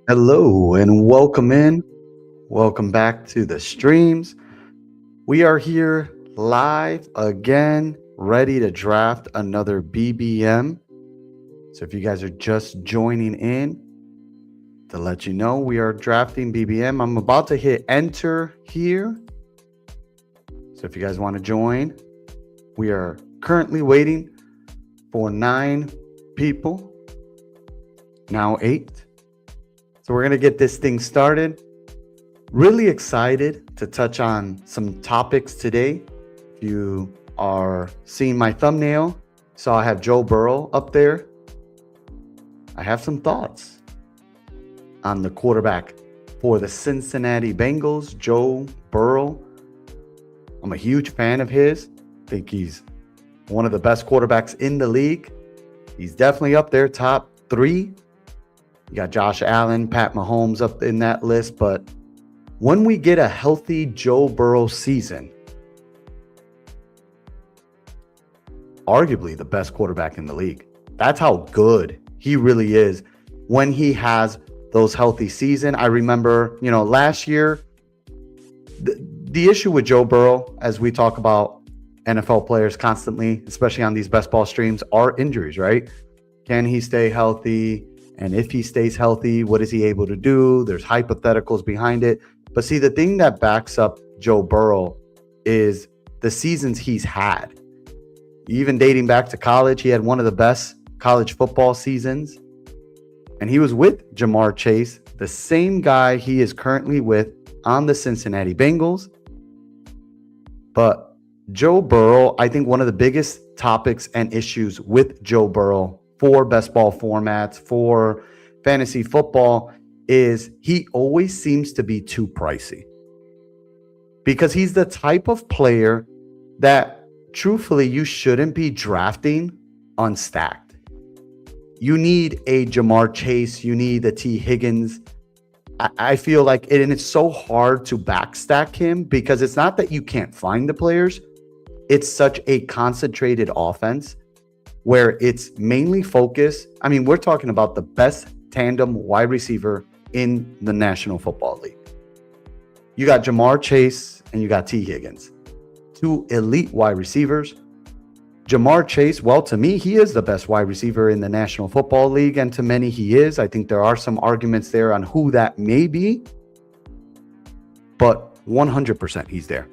Hello and welcome in. Welcome back to the streams. We are here live again, ready to draft another BBM. So if you guys are just joining in, to let you know, we are drafting BBM. I'm about to hit enter here. So if you guys want to join, we are currently waiting for 9 people, now 8. So we're going to get this thing started. Really excited to touch on some topics today. If you are seeing my thumbnail, so I have Joe Burrow up there. I have some thoughts on the quarterback for the Cincinnati Bengals, Joe Burrow. I'm a huge fan of his. I think he's one of the best quarterbacks in the league. He's definitely up there, top 3. You got Josh Allen, Pat Mahomes up in that list. But when we get a healthy Joe Burrow season, arguably the best quarterback in the league. That's how good he really is when he has those healthy seasons. I remember, last year, the issue with Joe Burrow, as we talk about NFL players constantly, especially on these best ball streams, are injuries, right? Can he stay healthy? And if he stays healthy, what is he able to do? There's hypotheticals behind it. But see, the thing that backs up Joe Burrow is the seasons he's had. Even dating back to college, he had one of the best college football seasons. And he was with Jamar Chase, the same guy he is currently with on the Cincinnati Bengals. But Joe Burrow, I think one of the biggest topics and issues with Joe Burrow for best ball formats, for fantasy football, is he always seems to be too pricey. Because he's the type of player that, truthfully, you shouldn't be drafting unstacked. You need a Jamar Chase, you need a T. Higgins. I feel like, and it's so hard to backstack him because it's not that you can't find the players. It's such a concentrated offense where it's mainly focused. I mean, we're talking about the best tandem wide receiver in the National Football League. You got Jamar Chase and you got T. Higgins, 2 elite wide receivers. Jamar Chase, well, to me, he is the best wide receiver in the National Football League, and to many he is. I think there are some arguments there on who that may be, but 100% he's there.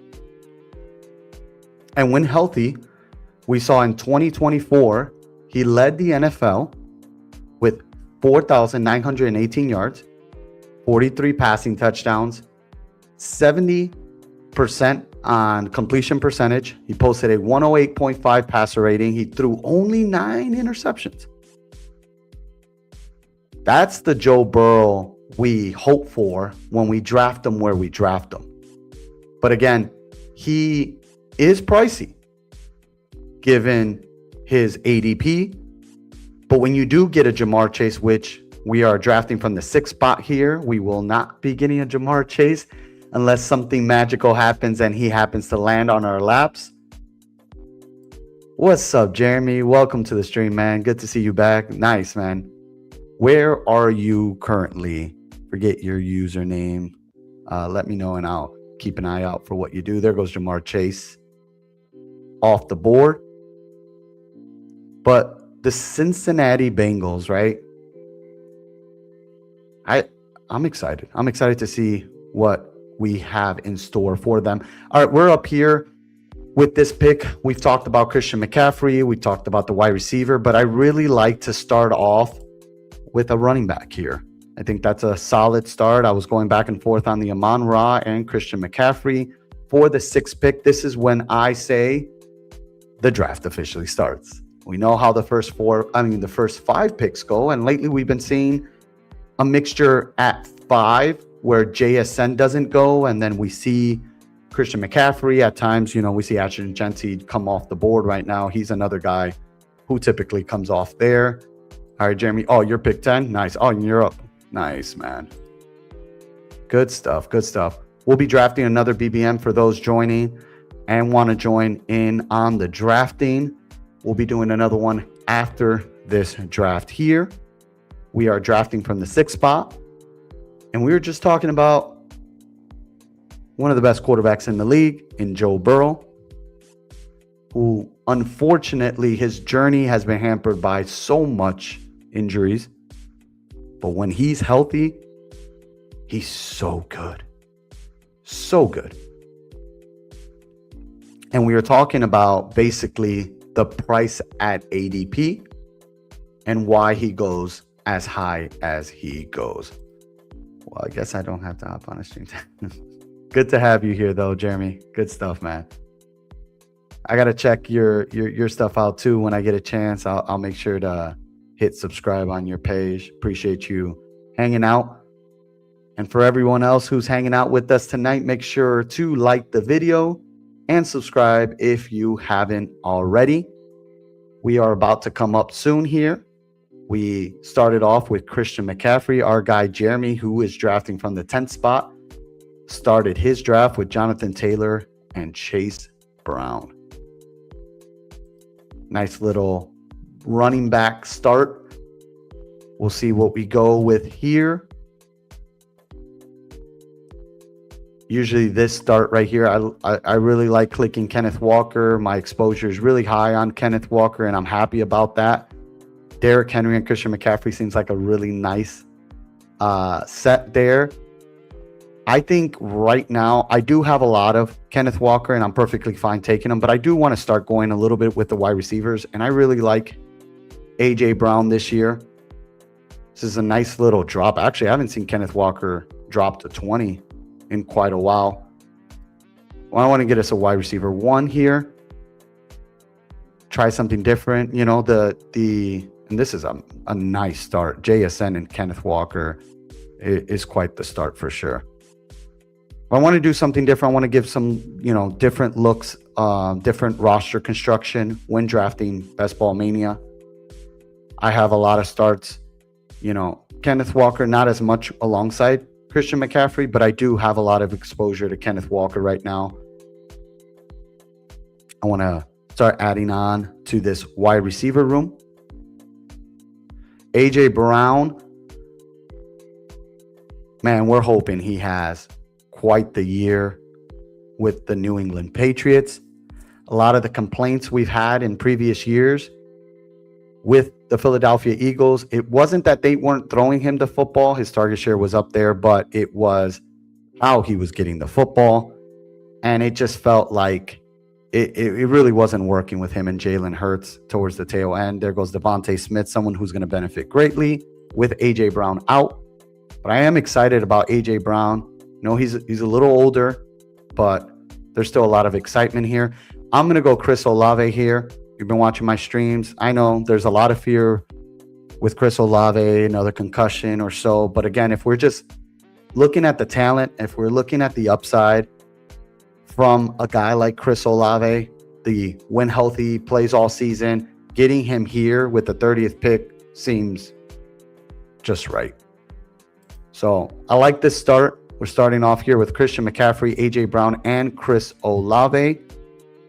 And when healthy, we saw in 2024, he led the NFL with 4,918 yards, 43 passing touchdowns, 70% on completion percentage. He posted a 108.5 passer rating. He threw only 9 interceptions. That's the Joe Burrow we hope for when we draft him where we draft him. But again, he is pricey given his ADP. But when you do get a Jamar Chase, which we are drafting from the 6th spot here, we will not be getting a Jamar Chase unless something magical happens and he happens to land on our laps. What's up, Jeremy? Welcome to the stream, man. Good to see you back. Nice, man. Where are you currently? Forget your username. Let me know and I'll keep an eye out for what you do. There goes Jamar Chase off the board. But the Cincinnati Bengals, right? I'm excited. I'm excited to see what we have in store for them. All right, we're up here with this pick. We've talked about Christian McCaffrey. We talked about the wide receiver, but I really like to start off with a running back here. I think that's a solid start. I was going back and forth on the Amon-Ra and Christian McCaffrey for the 6th pick. This is when I say the draft officially starts. We know how the first 5 picks go. And lately we've been seeing a mixture at 5 where JSN doesn't go. And then we see Christian McCaffrey at times. We see Ashton Genty come off the board right now. He's another guy who typically comes off there. All right, Jeremy. Oh, you're pick 10. Nice. Oh, you're up. Nice, man. Good stuff. Good stuff. We'll be drafting another BBM for those joining and want to join in on the drafting. We'll be doing another one after this draft here. We are drafting from the 6th spot. And we were just talking about one of the best quarterbacks in the league in Joe Burrow, who unfortunately his journey has been hampered by so much injuries. But when he's healthy, he's so good. So good. And we were talking about basically the price at ADP and why he goes as high as he goes. Well, I guess I don't have to hop on a stream. Good to have you here, though, Jeremy. Good stuff, man. I got to check your stuff out, too. When I get a chance, I'll make sure to hit subscribe on your page. Appreciate you hanging out. And for everyone else who's hanging out with us tonight, make sure to like the video and subscribe if you haven't already. We are about to come up soon here. We started off with Christian McCaffrey. Our guy Jeremy, who is drafting from the 10th spot, started his draft with Jonathan Taylor and Chase Brown. Nice little running back start. We'll see what we go with here. Usually this start right here, I really like clicking Kenneth Walker. My exposure is really high on Kenneth Walker, and I'm happy about that. Derrick Henry and Christian McCaffrey seems like a really nice set there. I think right now, I do have a lot of Kenneth Walker, and I'm perfectly fine taking him, but I do want to start going a little bit with the wide receivers, and I really like A.J. Brown this year. This is a nice little drop. Actually, I haven't seen Kenneth Walker drop to 20 in quite a while. Well, I want to get us a wide receiver 1 here. Try something different. You know, and this is a nice start. JSN and Kenneth Walker is quite the start for sure. I want to do something different. I want to give some, different looks, different roster construction when drafting Best Ball Mania. I have a lot of starts. Kenneth Walker, not as much alongside Christian McCaffrey, but I do have a lot of exposure to Kenneth Walker right now. I want to start adding on to this wide receiver room. A.J. Brown, man, we're hoping he has quite the year with the New England Patriots. A lot of the complaints we've had in previous years with the Philadelphia Eagles, it wasn't that they weren't throwing him the football. His target share was up there, but it was how he was getting the football. And it just felt like it really wasn't working with him and Jalen Hurts towards the tail end. There goes Devontae Smith, someone who's going to benefit greatly with A.J. Brown out. But I am excited about A.J. Brown. He's a little older, but there's still a lot of excitement here. I'm going to go Chris Olave here. You've been watching my streams. I know there's a lot of fear with Chris Olave, another concussion or so. But again, if we're just looking at the talent, if we're looking at the upside from a guy like Chris Olave, the when healthy plays all season, getting him here with the 30th pick seems just right. So I like this start. We're starting off here with Christian McCaffrey, A.J. Brown, and Chris Olave.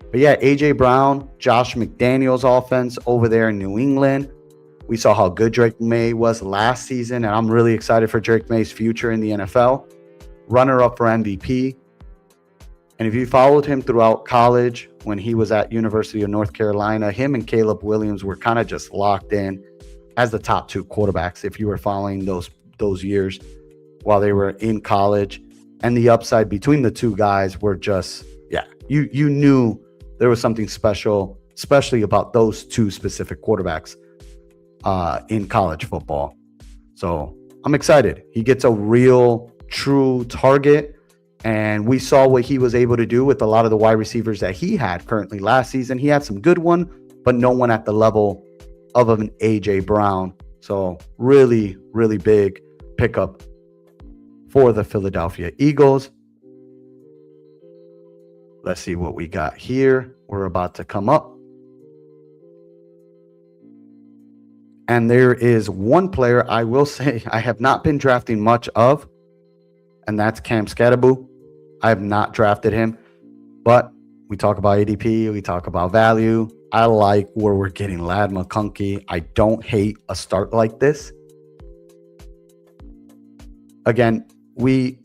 But yeah, A.J. Brown, Josh McDaniels offense over there in New England. We saw how good Drake May was last season, and I'm really excited for Drake May's future in the NFL. Runner-up for MVP. And if you followed him throughout college, when he was at University of North Carolina, him and Caleb Williams were kind of just locked in as the top 2 quarterbacks if you were following those years while they were in college. And the upside between the 2 guys were just, you knew there was something special, especially about those 2 specific quarterbacks in college football. So I'm excited. He gets a real, true target. And we saw what he was able to do with a lot of the wide receivers that he had currently last season. He had some good one, but no one at the level of an A.J. Brown. So really, really big pickup for the Philadelphia Eagles. Let's see what we got here. We're about to come up. And there is one player I will say I have not been drafting much of, and that's Cam Skattebo. I have not drafted him, but we talk about ADP, we talk about value. I like where we're getting Ladd McConkey. I don't hate a start like this. again, we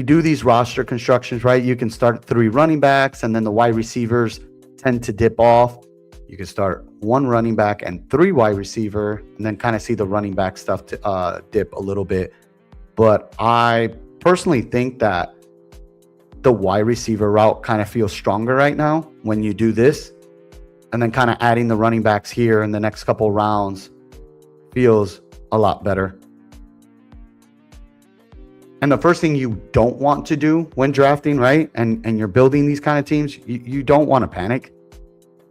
do these roster constructions, right? You can start 3 running backs, and then the wide receivers tend to dip off. You can start 1 running back and 3 wide receiver, and then kind of see the running back stuff to dip a little bit. But I personally think that the wide receiver route kind of feels stronger right now when you do this, and then kind of adding the running backs here in the next couple rounds feels a lot better. And the first thing you don't want to do when drafting, right, and you're building these kind of teams, you don't want to panic.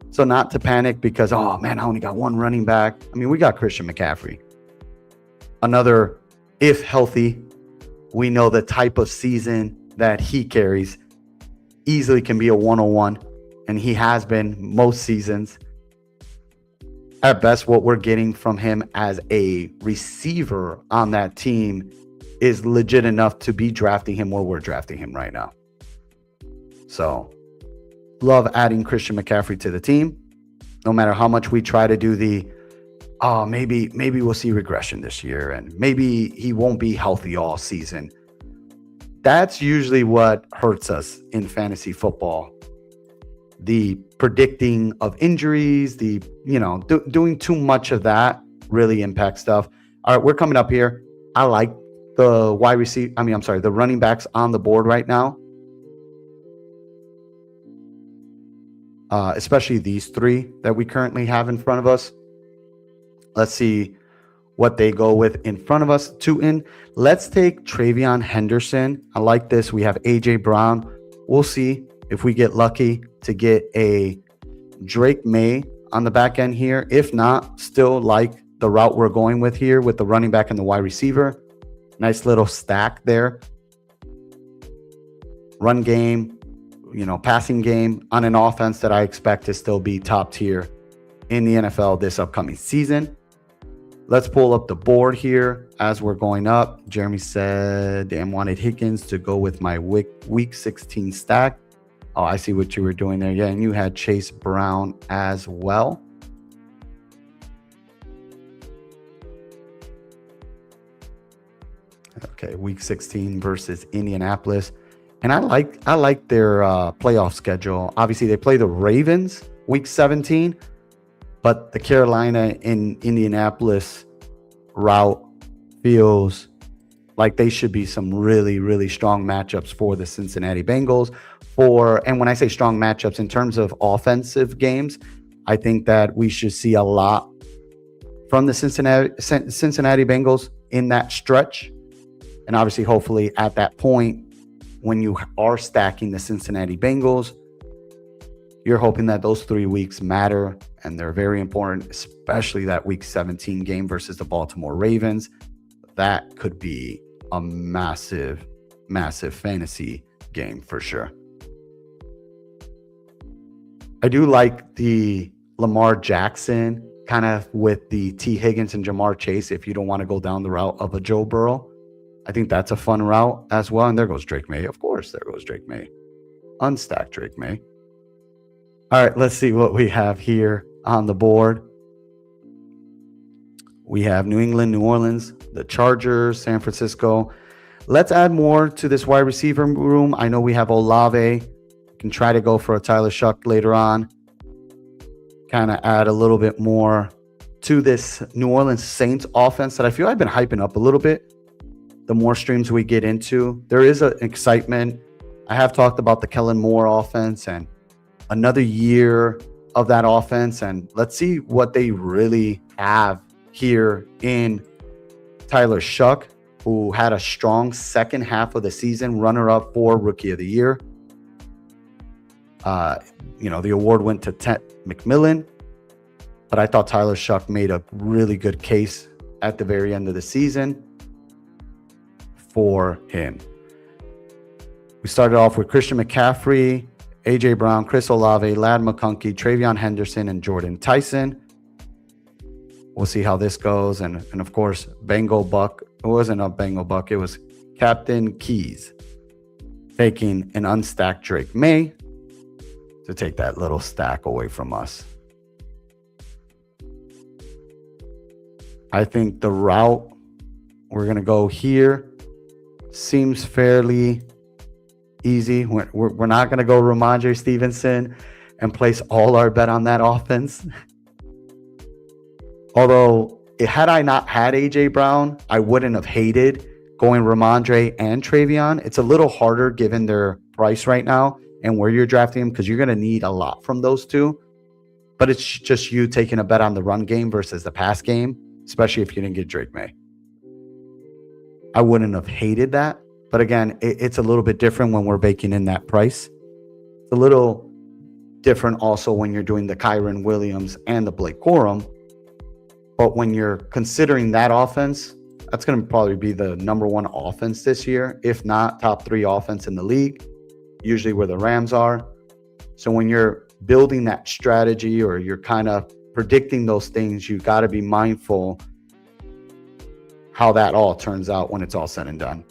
So not to panic because, oh man, I only got 1 running back. I mean, we got Christian McCaffrey. Another, if healthy, we know the type of season that he carries easily can be a 101, and he has been most seasons. At best, what we're getting from him as a receiver on that team is legit enough to be drafting him where we're drafting him right now. So, love adding Christian McCaffrey to the team. No matter how much we try to do maybe we'll see regression this year, and maybe he won't be healthy all season. That's usually what hurts us in fantasy football. The predicting of injuries, doing too much of that really impacts stuff. All right, we're coming up here. I like the the running backs on the board right now. Especially these 3 that we currently have in front of us. Let's see what they go with in front of us. 2 in. Let's take Travion Henderson. I like this. We have A.J. Brown. We'll see if we get lucky to get a Drake May on the back end here. If not, still like the route we're going with here with the running back and the wide receiver. Nice little stack there. Run game, passing game on an offense that I expect to still be top tier in the NFL this upcoming season. Let's pull up the board here as we're going up. Jeremy said, damn, wanted Higgins to go with my week 16 stack. Oh, I see what you were doing there. Yeah, and you had Chase Brown as well. Okay, week 16 versus Indianapolis. And I like their playoff schedule. Obviously, they play the Ravens week 17, but the Carolina in Indianapolis route feels like they should be some really, really strong matchups for the Cincinnati Bengals. And when I say strong matchups in terms of offensive games, I think that we should see a lot from the Cincinnati Bengals in that stretch. And obviously, hopefully at that point, when you are stacking the Cincinnati Bengals, you're hoping that those 3 weeks matter, and they're very important, especially that week 17 game versus the Baltimore Ravens. That could be a massive, massive fantasy game for sure. I do like the Lamar Jackson kind of with the T. Higgins and Jamar Chase if you don't want to go down the route of a Joe Burrow. I think that's a fun route as well. And there goes Drake May. Of course, there goes Drake May. Unstack Drake May. All right, let's see what we have here on the board. We have New England, New Orleans, the Chargers, San Francisco. Let's add more to this wide receiver room. I know we have Olave. Can try to go for a Tyler Shuck later on. Kind of add a little bit more to this New Orleans Saints offense that I feel I've been hyping up a little bit. The more streams we get into, there is an excitement. I have talked about the Kellen Moore offense and another year of that offense. And let's see what they really have here in Tyler Shuck, who had a strong second half of the season, runner-up for Rookie of the Year. The award went to Ted McMillan, but I thought Tyler Shuck made a really good case at the very end of the season for him. We started off with Christian McCaffrey, A.J. Brown, Chris Olave, Ladd McConkey, Travion Henderson, and Jordan Tyson. We'll see how this goes. And of course, Bengal Buck. It wasn't a Bengal Buck. It was Captain Keys taking an unstacked Drake May to take that little stack away from us. I think the route we're going to go here seems fairly easy. We're not going to go Ramondre Stevenson and place all our bet on that offense. Although, had I not had A.J. Brown, I wouldn't have hated going Ramondre and Travion. It's a little harder given their price right now and where you're drafting them because you're going to need a lot from those two. But it's just you taking a bet on the run game versus the pass game, especially if you didn't get Drake May. I wouldn't have hated that. But again, it's a little bit different when we're baking in that price. It's a little different also when you're doing the Kyren Williams and the Blake Corum. But when you're considering that offense, that's going to probably be the number one offense this year, if not top 3 offense in the league, usually where the Rams are. So when you're building that strategy or you're kind of predicting those things, you got to be mindful how that all turns out when it's all said and done.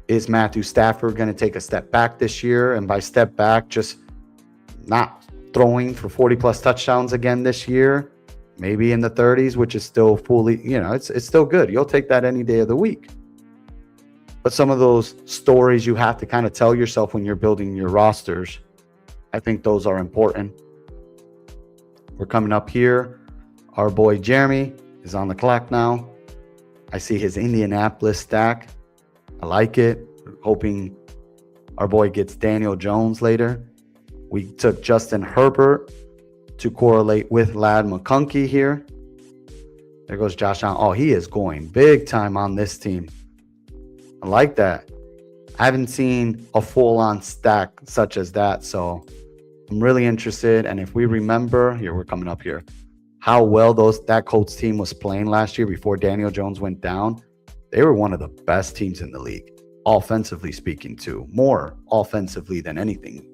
Is Matthew Stafford going to take a step back this year? And by step back, just not throwing for 40 plus touchdowns again this year, maybe in the 30s, which is still fully, it's still good. You'll take that any day of the week. But some of those stories you have to kind of tell yourself when you're building your rosters, I think those are important. We're coming up here. Our boy Jeremy is on the clock now. I see his Indianapolis stack. I like it. Hoping our boy gets Daniel Jones later. We took Justin Herbert to correlate with Ladd McConkey here. There goes Josh Allen. Oh, he is going big time on this team. I like that. I haven't seen a full-on stack such as that, so I'm really interested. And if we remember, here we're coming up here, how well that Colts team was playing last year before Daniel Jones went down, they were one of the best teams in the league, offensively speaking too. More offensively than anything.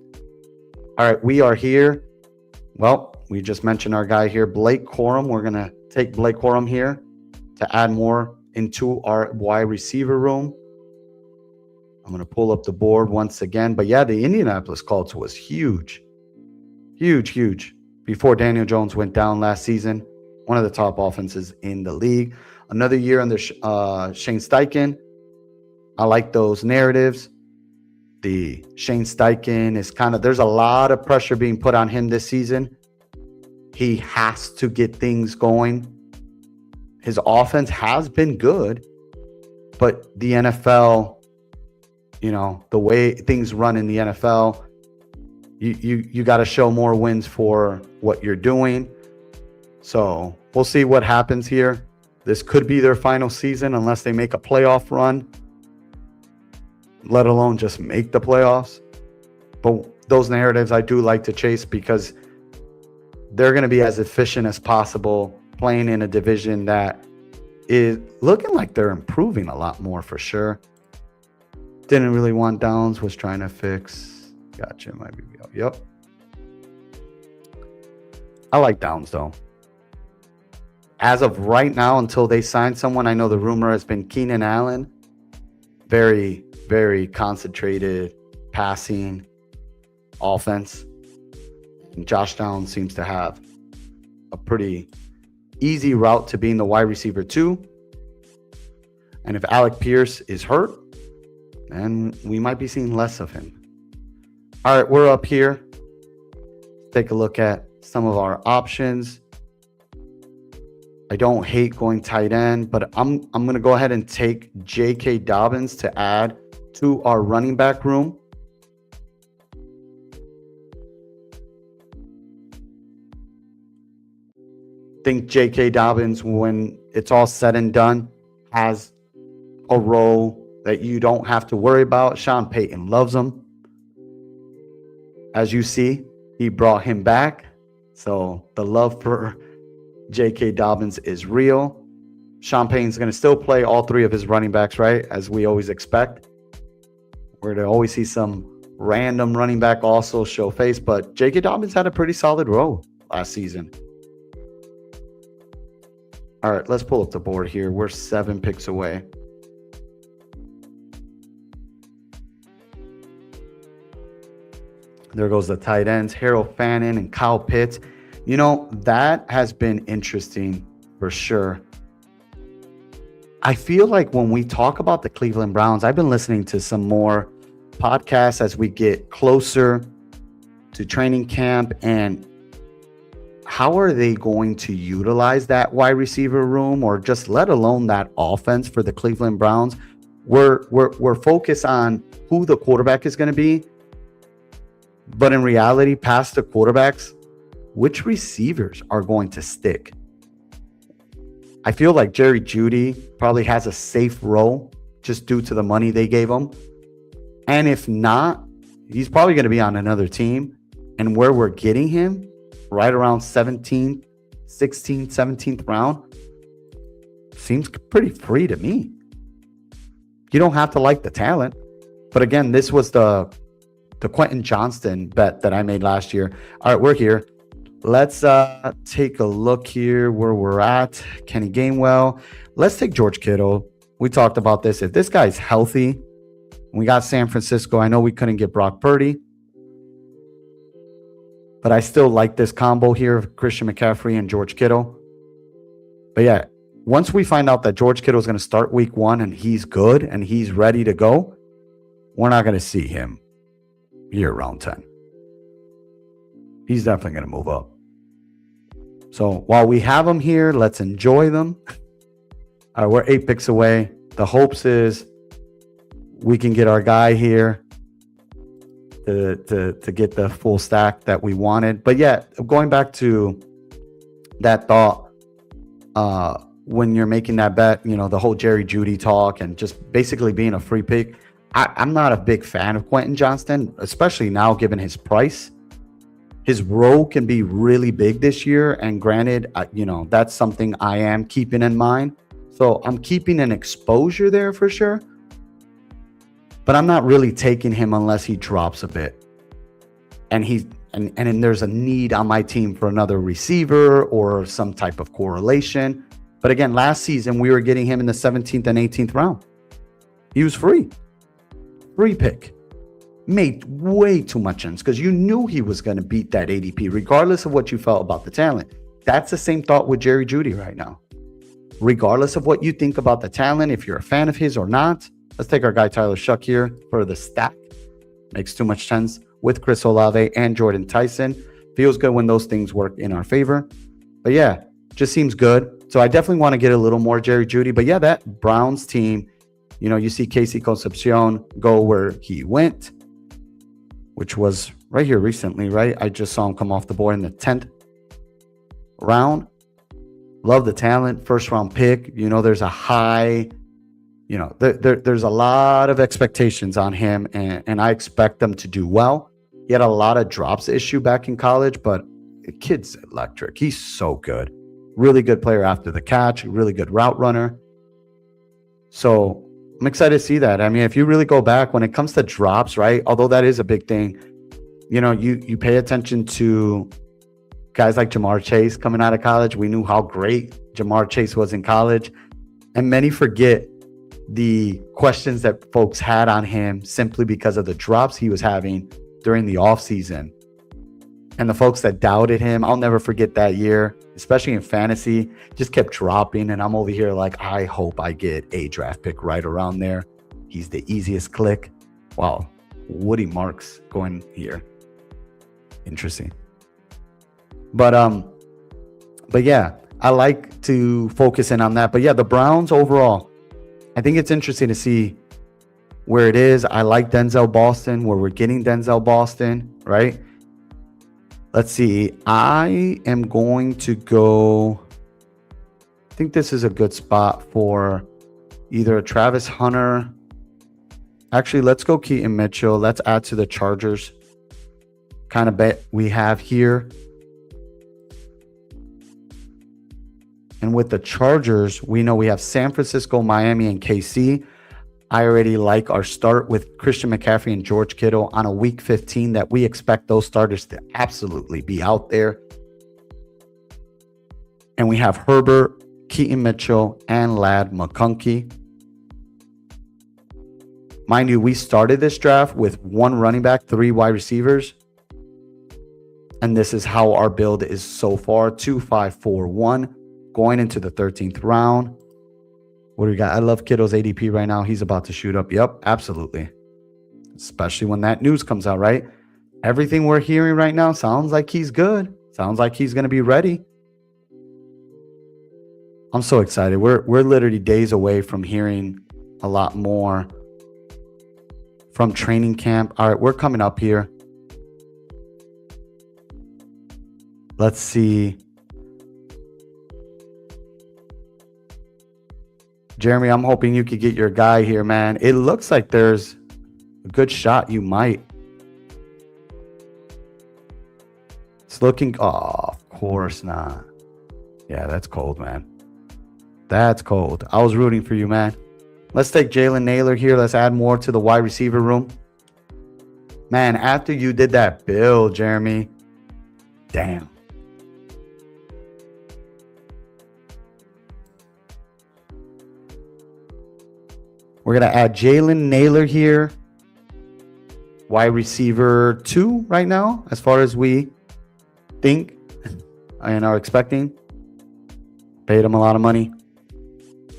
All right, we are here. Well, we just mentioned our guy here, Blake Corum. We're going to take Blake Corum here to add more into our wide receiver room. I'm going to pull up the board once again. But yeah, the Indianapolis Colts was huge. Huge. Before Daniel Jones went down last season, one of the top offenses in the league. Another year under Shane Steichen. I like those narratives. The Shane Steichen is there's a lot of pressure being put on him this season. He has to get things going. His offense has been good, but the NFL, the way things run in the NFL, you got to show more wins for what you're doing. So we'll see what happens here. This could be their final season unless they make a playoff run, let alone just make the playoffs. But those narratives I do like to chase because they're going to be as efficient as possible playing in a division that is looking like they're improving a lot more for sure. Didn't really want Downs, was trying to fix. Gotcha, my BBL. Yep. I like Downs though. As of right now, until they sign someone, I know the rumor has been Keenan Allen. Very, very concentrated passing offense. And Josh Downs seems to have a pretty easy route to being the wide receiver 2. And if Alec Pierce is hurt, then we might be seeing less of him. All right, we're up here. Take a look at some of our options. I don't hate going tight end, but I'm going to go ahead and take J.K. Dobbins to add to our running back room. I think J.K. Dobbins, when it's all said and done, has a role that you don't have to worry about. Sean Payton loves him. As you see, he brought him back. So the love for J.K. Dobbins is real. Sean Payton's going to still play all 3 of his running backs, right? As we always expect. We're going to always see some random running back also show face. But J.K. Dobbins had a pretty solid role last season. All right, let's pull up the board here. We're 7 picks away. There goes the tight ends, Harold Fannin and Kyle Pitts. That has been interesting for sure. I feel like when we talk about the Cleveland Browns, I've been listening to some more podcasts as we get closer to training camp, and how are they going to utilize that wide receiver room, or just let alone that offense for the Cleveland Browns? We're focused on who the quarterback is going to be, but in reality, past the quarterbacks, which receivers are going to stick? I feel like Jerry Jeudy probably has a safe role just due to the money they gave him. And if not, he's probably going to be on another team. And where we're getting him, right around 17th, 16th, 17th round, seems pretty free to me. You don't have to like the talent. But again, this was the Quentin Johnston bet that I made last year. All right, we're here. Let's take a look here where we're at. Kenny Gainwell. Let's take George Kittle. We talked about this. If this guy's healthy, we got San Francisco. I know we couldn't get Brock Purdy, but I still like this combo here of Christian McCaffrey and George Kittle. But yeah, once we find out that George Kittle is going to start week 1 and he's good and he's ready to go, we're not going to see him here around 10. He's definitely going to move up. So while we have them here, let's enjoy them. All right, we're 8 picks away. The hopes is we can get our guy here to get the full stack that we wanted. But yeah, going back to that thought, when you're making that bet, you know, the whole Jerry Jeudy talk and just basically being a free pick, I'm not a big fan of Quentin Johnston, especially now given his price. His role can be really big this year. And granted, you know, that's something I am keeping in mind. So I'm keeping an exposure there for sure. But I'm not really taking him unless he drops a bit. And there's a need on my team for another receiver or some type of correlation. But again, last season, we were getting him in the 17th and 18th round. He was free. Free pick. Made way too much sense because you knew he was going to beat that ADP, regardless of what you felt about the talent. That's the same thought with Jerry Jeudy right now. Regardless of what you think about the talent, if you're a fan of his or not, let's take our guy Tyler Shuck here for the stack. Makes too much sense with Chris Olave and Jordan Tyson. Feels good when those things work in our favor. But yeah, just seems good. So I definitely want to get a little more Jerry Jeudy. But yeah, that Browns team, you know, you see Casey Concepcion go where he went, which was right here recently, right? I just saw him come off the board in the 10th round. Love the talent. First round pick. You know, there's a high, you know, there's a lot of expectations on him, and I expect them to do well. He had a lot of drops issue back in college, but the kid's electric. He's so good. Really good player after the catch. Really good route runner. So I'm excited to see that. I mean, if you really go back when it comes to drops, right? Although that is a big thing, you know, you pay attention to guys like Jamar Chase coming out of college. We knew how great Jamar Chase was in college, and many forget the questions that folks had on him simply because of the drops he was having during the offseason. And the folks that doubted him, I'll never forget that year, especially in fantasy, just kept dropping. And I'm over here like, I hope I get a draft pick right around there. He's the easiest click. Wow. Woody Marks going here. Interesting. But yeah, I like to focus in on that. But yeah, the Browns overall, I think it's interesting to see where it is. I like Denzel Boston, where we're getting Denzel Boston, right? Let's see. I am going to go. I think this is a good spot for either a Travis Hunter. Actually, let's go Keaton Mitchell. Let's add to the Chargers kind of bet we have here. And with the Chargers, we know we have San Francisco, Miami, and KC. I already like our start with Christian McCaffrey and George Kittle on a week 15 that we expect those starters to absolutely be out there. And we have Herbert, Keaton Mitchell, and Ladd McConkey. Mind you, we started this draft with 1 running back, 3 wide receivers. And this is how our build is so far, 2-5-4-1, going into the 13th round. What do we got? I love Kittle's ADP right now. He's about to shoot up. Yep, absolutely. Especially when that news comes out, right? Everything we're hearing right now sounds like he's good. Sounds like he's going to be ready. I'm so excited. We're literally days away from hearing a lot more from training camp. All right, we're coming up here. Let's see. Jeremy, I'm hoping you could get your guy here, man. It looks like there's a good shot you might. It's looking... Oh, of course not. Yeah, that's cold, man. That's cold. I was rooting for you, man. Let's take Jalen Naylor here. Let's add more to the wide receiver room. Man, after you did that build, Jeremy. Damn. We're going to add Jalen Naylor here. Wide receiver 2 right now, as far as we think and are expecting. Paid him a lot of money.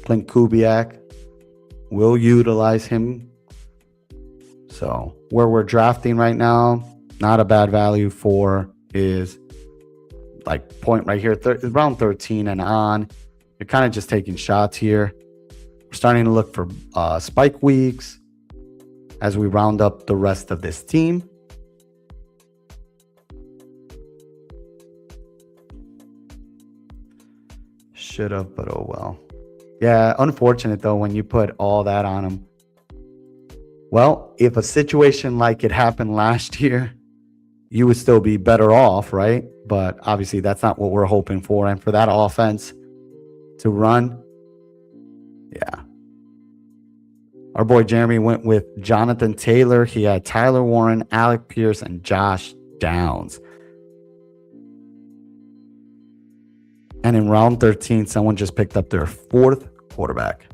Clint Kubiak. Will utilize him. So where we're drafting right now, not a bad value for his like point right here, around 13 and on. You're kind of just taking shots here. We're starting to look for spike weeks as we round up the rest of this team. Should have, but oh well. Yeah, unfortunate though when you put all that on him. Well, if a situation like it happened last year, you would still be better off, right? But obviously that's not what we're hoping for. And for that offense to run, yeah. Our boy Jeremy went with Jonathan Taylor. He had Tyler Warren, Alec Pierce, and Josh Downs. And in round 13, someone just picked up their 4th quarterback.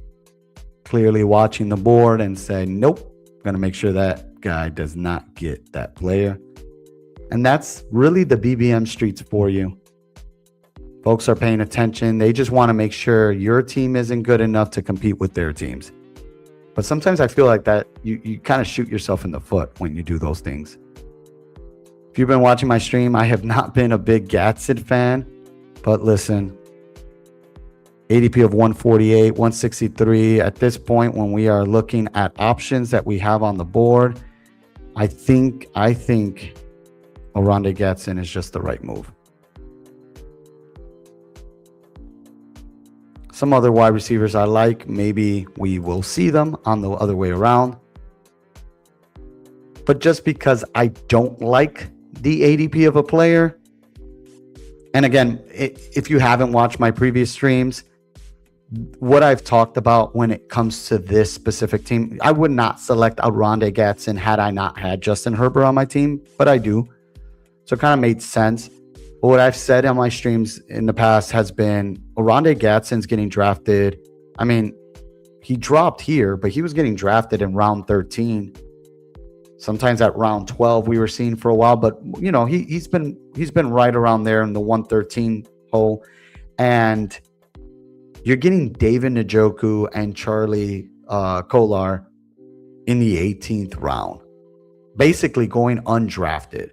Clearly watching the board and said, nope, I'm going to make sure that guy does not get that player. And that's really the BBM streets for you. Folks are paying attention. They just want to make sure your team isn't good enough to compete with their teams. But sometimes I feel like that you kind of shoot yourself in the foot when you do those things. If you've been watching my stream, I have not been a big Gatson fan. But listen, ADP of 148, 163. At this point, when we are looking at options that we have on the board, I think Oronde Gatson is just the right move. Some other wide receivers I like, maybe we will see them on the other way around. But just because I don't like the ADP of a player, and again, if you haven't watched my previous streams, what I've talked about when it comes to this specific team, I would not select Oronde Gatson had I not had Justin Herbert on my team, but I do. So it kind of made sense. But what I've said on my streams in the past has been Oronde Gatson's getting drafted. I mean, he dropped here, but he was getting drafted in round 13. Sometimes at round 12 we were seeing for a while, but you know, he's been right around there in the 113 hole. And you're getting David Njoku and Charlie Kolar in the 18th round, basically going undrafted.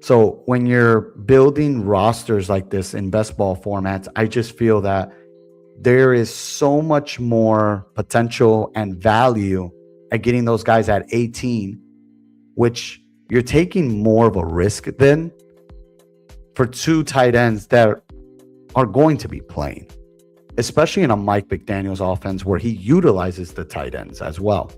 So when you're building rosters like this in best ball formats, I just feel that there is so much more potential and value at getting those guys at 18, which you're taking more of a risk than for 2 tight ends that are going to be playing, especially in a Mike McDaniel's offense where he utilizes the tight ends as well.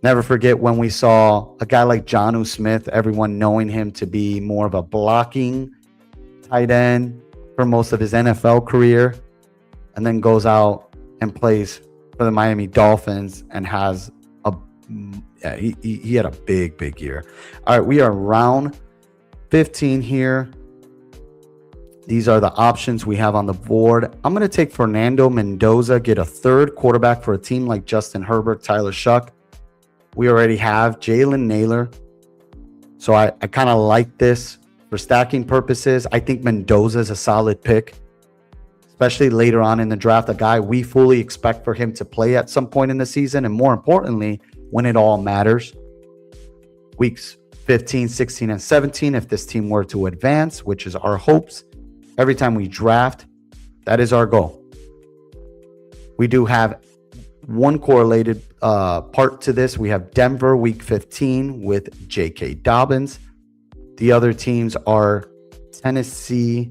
Never forget when we saw a guy like Jonnu Smith, everyone knowing him to be more of a blocking tight end for most of his NFL career, and then goes out and plays for the Miami Dolphins and has he had a big year. All right, we are round 15 here. These are the options we have on the board. I'm going to take Fernando Mendoza, get a 3rd quarterback for a team like Justin Herbert, Tyler Shuck. We already have Jalen Naylor. So I kind of like this for stacking purposes. I think Mendoza is a solid pick, especially later on in the draft, a guy we fully expect for him to play at some point in the season. And more importantly, when it all matters, weeks 15, 16, and 17, if this team were to advance, which is our hopes, every time we draft, that is our goal. We do have one correlated part to this. We have Denver week 15 with J.K. Dobbins. The other teams are Tennessee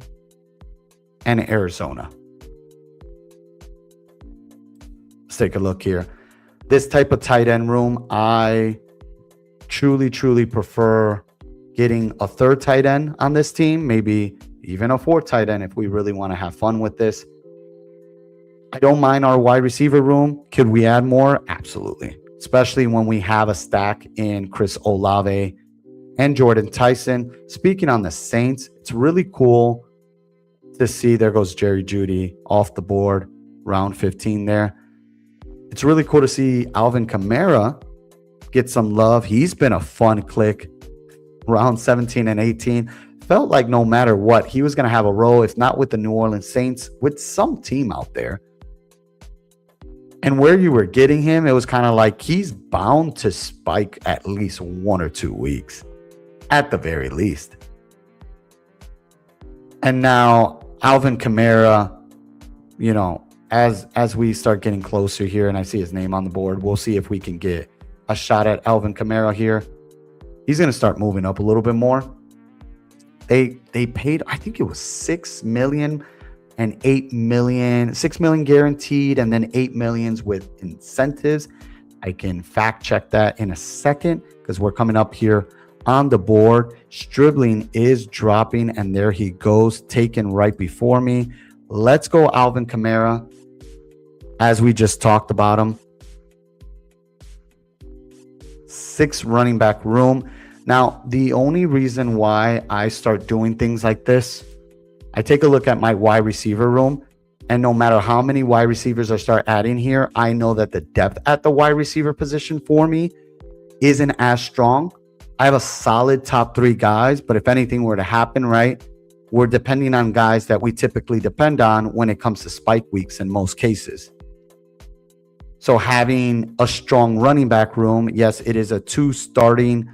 and Arizona. Let's take a look here. This type of tight end room, I truly prefer getting a third tight end on this team, maybe even a fourth tight end if we really want to have fun with this. I don't mind our wide receiver room. Could we add more? Absolutely. Especially when we have a stack in Chris Olave and Jordan Tyson. Speaking on the Saints, it's really cool to see. There goes Jerry Jeudy off the board, round 15 there. It's really cool to see Alvin Kamara get some love. He's been a fun click, round 17 and 18. Felt like no matter what, he was going to have a role, if not with the New Orleans Saints, with some team out there. And where you were getting him, it was kind of like he's bound to spike at least 1 or 2 weeks, at the very least. And now Alvin Kamara, you know, as we start getting closer here and I see his name on the board, we'll see if we can get a shot at Alvin Kamara here. He's going to start moving up a little bit more. They paid, I think it was $6 million and $8 million, $6 million guaranteed, and then $8 million with incentives. I can fact check that in a second because we're coming up here on the board. Stribling is dropping, and there he goes, taken right before me. Let's go Alvin Kamara, as we just talked about him. 6 running back room. Now, the only reason why I start doing things like this, I take a look at my wide receiver room, and no matter how many wide receivers I start adding here, I know that the depth at the wide receiver position for me isn't as strong. I have a solid top 3 guys, but if anything were to happen, right, we're depending on guys that we typically depend on when it comes to spike weeks in most cases. So having a strong running back room, yes, it is a 2 starting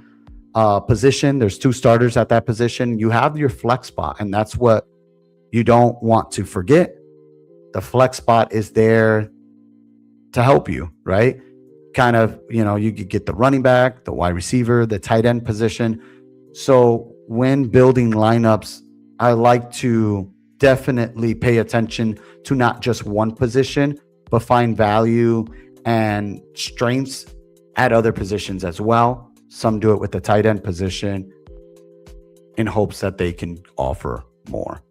position. There's 2 starters at that position. You have your flex spot, and that's what you don't want to forget. The flex spot is there to help you, right? Kind of, you know, you could get the running back, the wide receiver, the tight end position. So when building lineups, I like to definitely pay attention to not just one position, but find value and strengths at other positions as well. Some do it with the tight end position in hopes that they can offer more.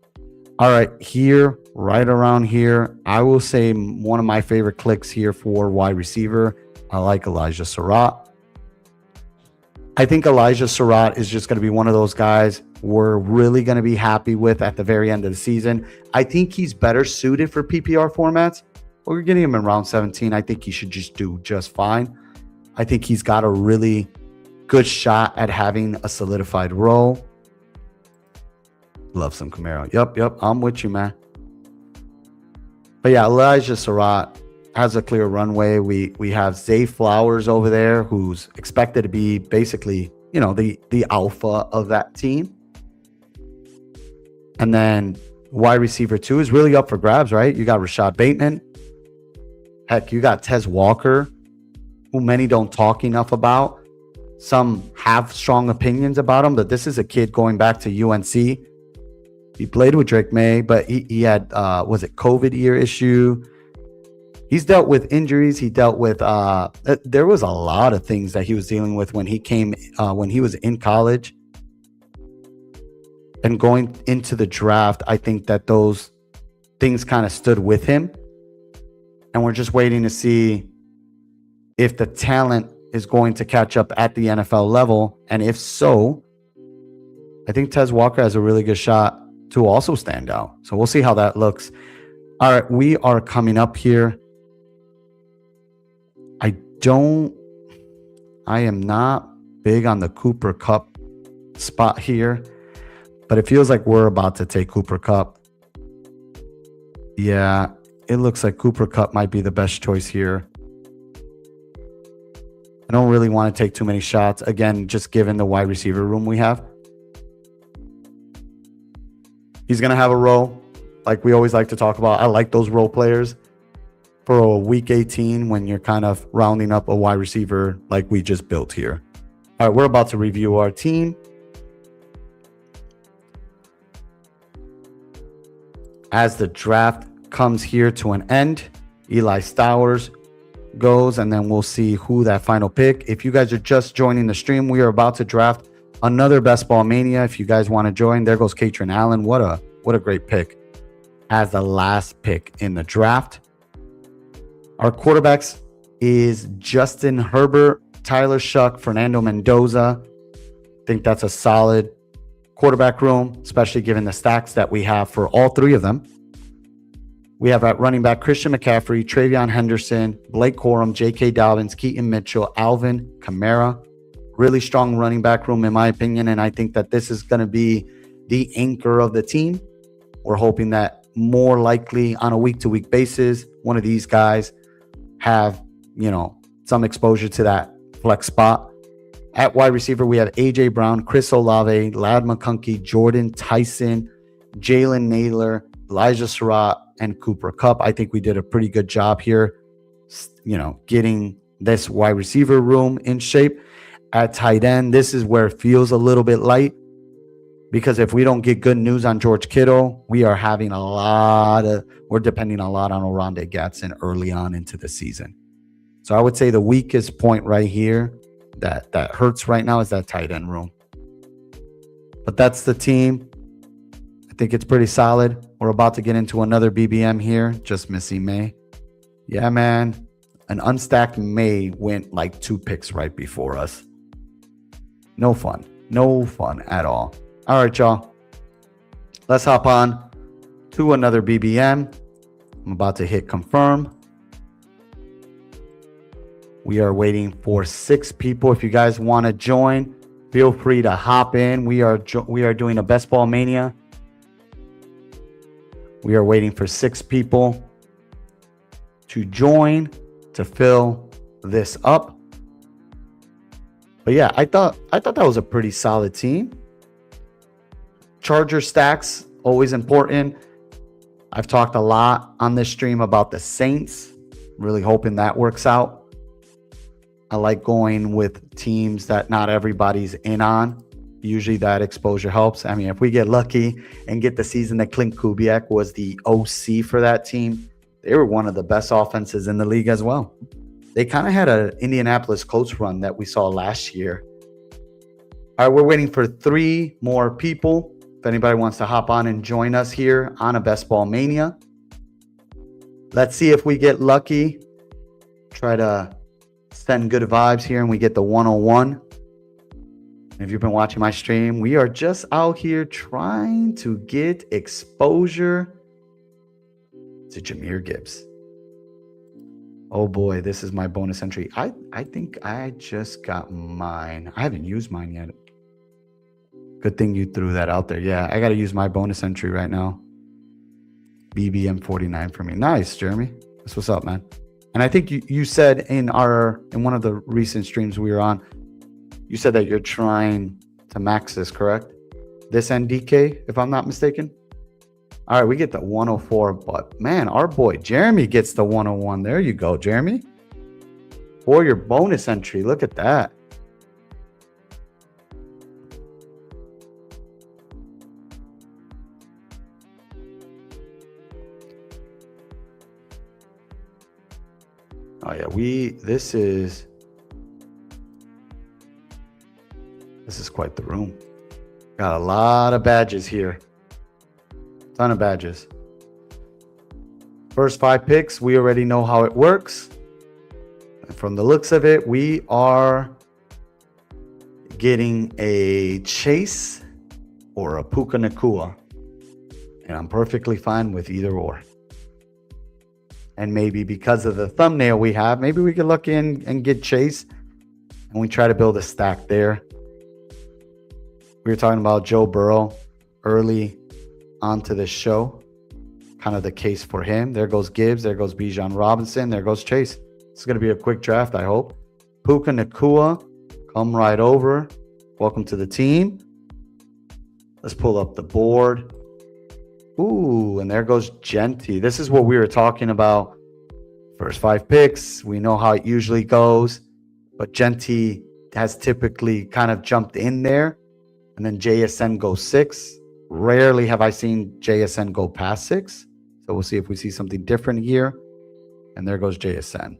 All right, here, right around here, I will say one of my favorite clicks here for wide receiver. I like Elijah Surratt. I think Elijah Surratt is just going to be one of those guys we're really going to be happy with at the very end of the season. I think he's better suited for PPR formats. We're getting him in round 17. I think he should just do just fine. I think he's got a really good shot at having a solidified role. Love some Camaro. Yep. I'm with you, man. But yeah, Elijah Surratt has a clear runway. We have Zay Flowers over there, who's expected to be basically, you know, the alpha of that team. And then wide receiver 2 is really up for grabs, right? You got Rashad Bateman. Heck, you got Tez Walker, who many don't talk enough about. Some have strong opinions about him, but this is a kid going back to UNC. He played with Drake May, but he had, was it COVID ear issue? He's dealt with injuries. He dealt with, there was a lot of things that he was dealing with when he came, when he was in college. And going into the draft, I think that those things kind of stood with him. And we're just waiting to see if the talent is going to catch up at the NFL level. And if so, I think Tez Walker has a really good shot to also stand out. So we'll see how that looks. All right, we are coming up here. I am not big on the Cooper Kupp spot here, but it feels like we're about to take Cooper Kupp. Yeah, it looks like Cooper Kupp might be the best choice here. I don't really want to take too many shots. Again, just given the wide receiver room we have. He's going to have a role like we always like to talk about. I like those role players for a week 18 when you're kind of rounding up a wide receiver like we just built here. All right, we're about to review our team. As the draft comes here to an end, Eli Stowers goes, and then we'll see who that final pick. If you guys are just joining the stream, we are about to draft another Best Ball Mania. If you guys want to join, there goes Katrin Allen. What a great pick as the last pick in the draft. Our quarterbacks is Justin Herbert, Tyler Shuck, Fernando Mendoza. I think that's a solid quarterback room, especially given the stacks that we have for all three of them. We have at running back Christian McCaffrey, Travion Henderson, Blake Corum, J.K. Dobbins, Keaton Mitchell, Alvin Kamara. Really strong running back room, in my opinion, and I think that this is going to be the anchor of the team. We're hoping that more likely on a week-to-week basis, one of these guys have, some exposure to that flex spot. At wide receiver, we have A.J. Brown, Chris Olave, Lad McConkey, Jordan Tyson, Jalen Naylor, Elijah Surratt, and Cooper Kupp. I think we did a pretty good job here, getting this wide receiver room in shape. At tight end, this is where it feels a little bit light, because if we don't get good news on George Kittle, we're depending a lot on Oronde Gadsden early on into the season. So I would say the weakest point right here that hurts right now is that tight end room. But that's the team. I think it's pretty solid. We're about to get into another BBM here. Just missing May. Yeah, man. An unstacked May went like 2 picks right before us. No fun. No fun at all. All right, y'all. Let's hop on to another BBM. I'm about to hit confirm. We are waiting for 6 people. If you guys want to join, feel free to hop in. We are doing a Best Ball Mania. We are waiting for 6 people to join to fill this up. But yeah, I thought that was a pretty solid team. Charger stacks, always important. I've talked a lot on this stream about the Saints. Really hoping that works out. I like going with teams that not everybody's in on. Usually that exposure helps. I mean, if we get lucky and get the season that Clint Kubiak was the OC for that team, they were one of the best offenses in the league as well. They kind of had an Indianapolis Colts run that we saw last year. All right, we're waiting for 3 more people. If anybody wants to hop on and join us here on a Best Ball Mania. Let's see if we get lucky. Try to send good vibes here and we get the 101. If you've been watching my stream, we are just out here trying to get exposure to Jahmyr Gibbs. Oh boy, this is my bonus entry. I think I just got mine. I haven't used mine yet. Good thing you threw that out there. Yeah, I got to use my bonus entry right now. BBM 49 for me. Nice, Jeremy. That's what's up, man. And I think you said in one of the recent streams we were on, you said that you're trying to max this, correct? This NDK, if I'm not mistaken. All right, we get the 104, but man, our boy Jeremy gets the 101. There you go, Jeremy. For your bonus entry, look at that. Oh yeah, this is quite the room. Got a lot of badges here. Ton of badges. First 5 picks, we already know how it works. And from the looks of it, we are getting a Chase or a Puka Nacua. And I'm perfectly fine with either or. And maybe because of the thumbnail we have, maybe we get lucky and get Chase. And we try to build a stack there. We were talking about Joe Burrow early onto this show. kind of the case for him. There goes Gibbs. There goes Bijan Robinson. There goes Chase. It's going to be a quick draft, I hope. Puka Nacua, come right over. Welcome to the team. Let's pull up the board. Ooh, and there goes Genty. This is what we were talking about. First 5 picks. We know how it usually goes. But Genty has typically kind of jumped in there. And then JSN goes 6. Rarely have I seen JSN go past 6. So we'll see if we see something different here. And there goes JSN.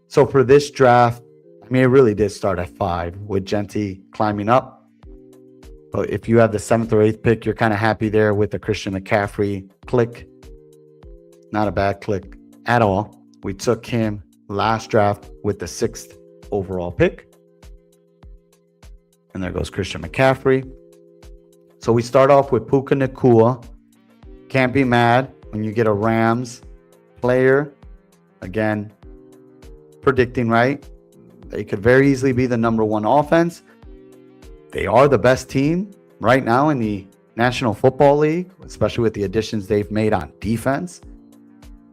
So for this draft, I mean, it really did start at 5 with Genty climbing up. But if you have the 7th or 8th pick, you're kind of happy there with the Christian McCaffrey click. Not a bad click at all. We took him last draft with the 6th overall pick. And there goes Christian McCaffrey. So we start off with Puka Nacua. Can't be mad when you get a Rams player. Again, predicting right. They could very easily be the number 1 offense. They are the best team right now in the National Football League, especially with the additions they've made on defense.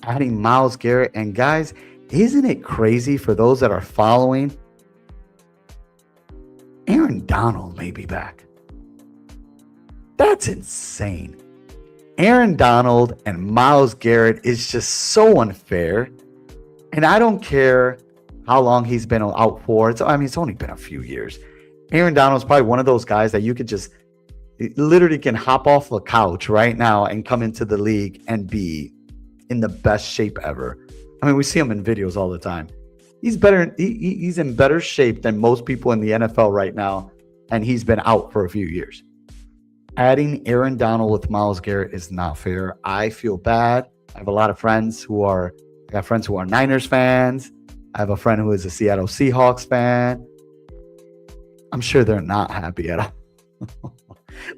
Adding Myles Garrett. And guys, isn't it crazy for those that are following? Aaron Donald may be back. That's insane. Aaron Donald and Myles Garrett is just so unfair. And I don't care how long he's been out for. It's only been a few years. Aaron Donald's probably one of those guys that you could just literally can hop off the couch right now and come into the league and be in the best shape ever. I mean, we see him in videos all the time. He's better. He's in better shape than most people in the NFL right now, and he's been out for a few years. Adding Aaron Donald with Myles Garrett is not fair. I feel bad. I have a lot of friends who are Niners fans. I have a friend who is a Seattle Seahawks fan. I'm sure they're not happy at all.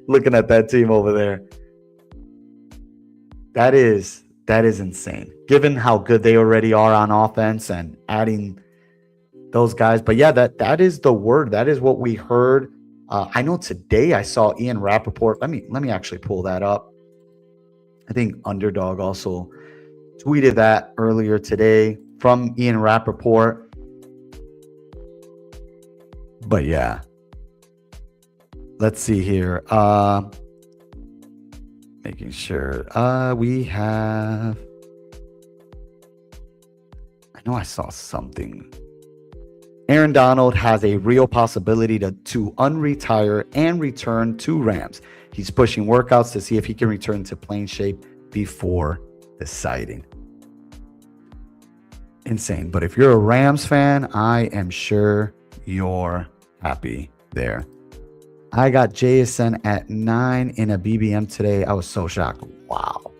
Looking at that team over there. That is insane. Given how good they already are on offense and adding those guys. But yeah, that is the word. That is what we heard. I know today I saw Ian Rappaport. Let me actually pull that up. I think Underdog also tweeted that earlier today from Ian Rappaport. But yeah. Let's see here. Making sure we have. I know I saw something. Aaron Donald has a real possibility to unretire and return to Rams. He's pushing workouts to see if he can return to playing shape before deciding. Insane. But if you're a Rams fan, I am sure you're happy there. I got JSN at 9 in a BBM today. I was so shocked. Wow.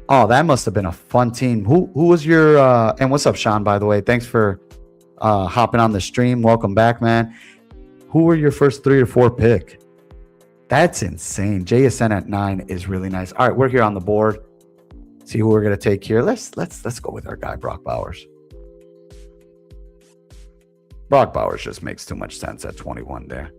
Oh, that must have been a fun team. Who was your and what's up, Sean, by the way? Thanks for hopping on the stream. Welcome back, man. Who were your first 3 or 4 pick? That's insane. JSN at 9 is really nice. All right, we're here on the board. See who we're gonna take here. Let's go with our guy, Brock Bowers. Brock Bowers just makes too much sense at 21 there.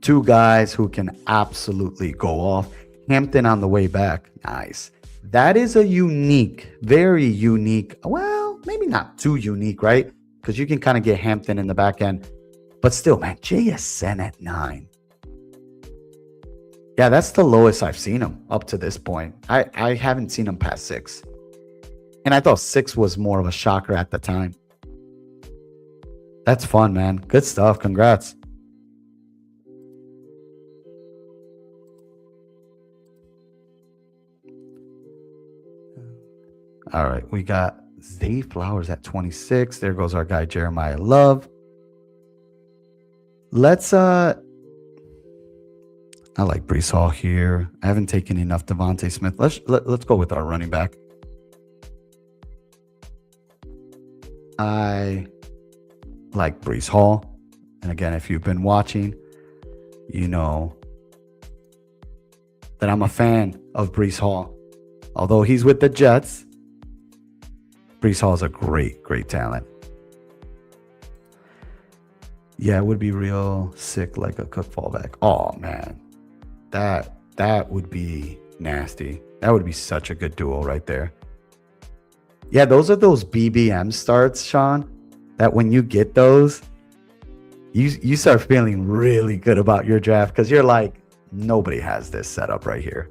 2 guys who can absolutely go off. Hampton on the way back. Nice. That is a unique, very unique, well, maybe not too unique, right? Because you can kind of get Hampton in the back end. But still, man, JSN at 9. Yeah, that's the lowest I've seen him up to this point. I haven't seen him past 6. And I thought 6 was more of a shocker at the time. That's fun, man. Good stuff. Congrats. All right, we got Zay Flowers at 26. There goes our guy Jeremiah Love. Let's I like Breece Hall here. I haven't taken enough Devontae Smith. Let's go with our running back. I like Breece Hall. And again, if you've been watching, you know that I'm a fan of Breece Hall. Although he's with the Jets, Breece Hall is a great, great talent. Yeah, it would be real sick like a Cook fallback. Oh, man. That That would be nasty. That would be such a good duo right there. Yeah, those are those BBM starts, Sean, that when you get those, you start feeling really good about your draft because you're like, nobody has this setup right here.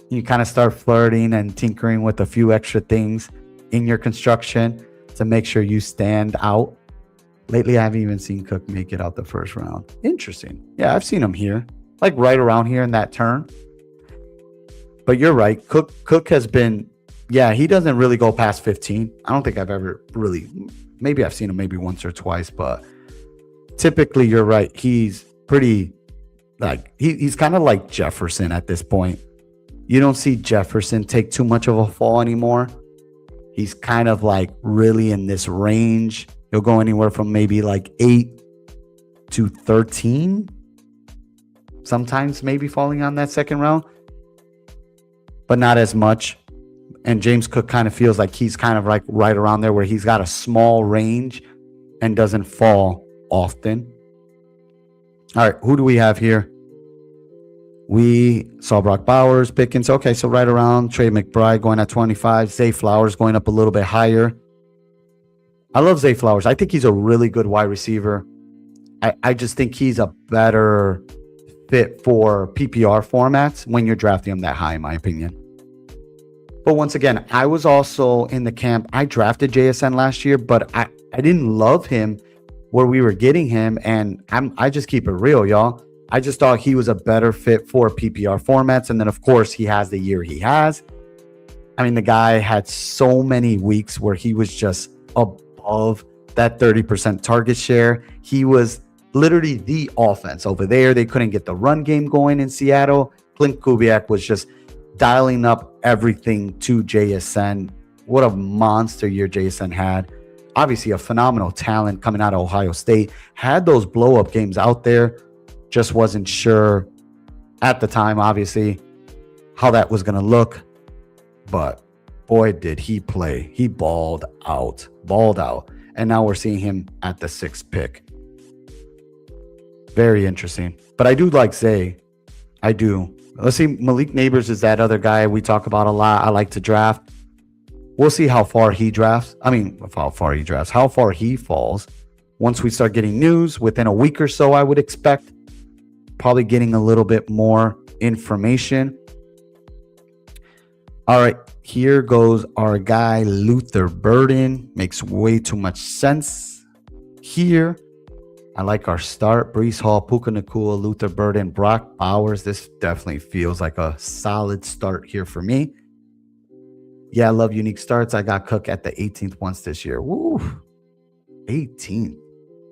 You kind of start flirting and tinkering with a few extra things in your construction to make sure you stand out. Lately, I haven't even seen Cook make it out the first round. Interesting. Yeah, I've seen him here, like right around here in that turn. But you're right. Cook has been, yeah, he doesn't really go past 15. I don't think I've ever really, maybe I've seen him maybe once or twice, but typically you're right. He's pretty, like, he's kind of like Jefferson at this point. You don't see Jefferson take too much of a fall anymore. He's kind of like really in this range. He'll go anywhere from maybe like 8 to 13. Sometimes maybe falling on that second round, but not as much. And James Cook kind of feels like he's kind of like right around there where he's got a small range and doesn't fall often. All right, who do we have here? We saw Brock Bowers, Pickens. Okay, so right around. Trey McBride going at 25. Zay Flowers going up a little bit higher. I love Zay Flowers. I think he's a really good wide receiver. I just think he's a better fit for PPR formats when you're drafting him that high, in my opinion. But once again, I was also in the camp. I drafted JSN last year, but I didn't love him where we were getting him. And I just keep it real, y'all. I just thought he was a better fit for PPR formats. And then, of course, he has the year he has. I mean, the guy had so many weeks where he was just above that 30% target share. He was literally the offense over there. They couldn't get the run game going in Seattle. Clint Kubiak was just dialing up everything to JSN. What a monster year JSN had. Obviously, a phenomenal talent coming out of Ohio State. Had those blow-up games out there. Just wasn't sure at the time, obviously, how that was going to look. But boy, did he play. He balled out. And now we're seeing him at the 6th pick. Very interesting. But I do like Zay. I do. Let's see. Malik Neighbors is that other guy we talk about a lot. I like to draft. We'll see how far he drafts. How far he falls. Once we start getting news within a week or so, I would expect. Probably getting a little bit more information. All right, here goes our guy, Luther Burden. Makes way too much sense here. I like our start. Breece Hall, Puka Nacua, Luther Burden, Brock Bowers. This definitely feels like a solid start here for me. Yeah, I love unique starts. I got Cook at the 18th once this year. Woo, 18th.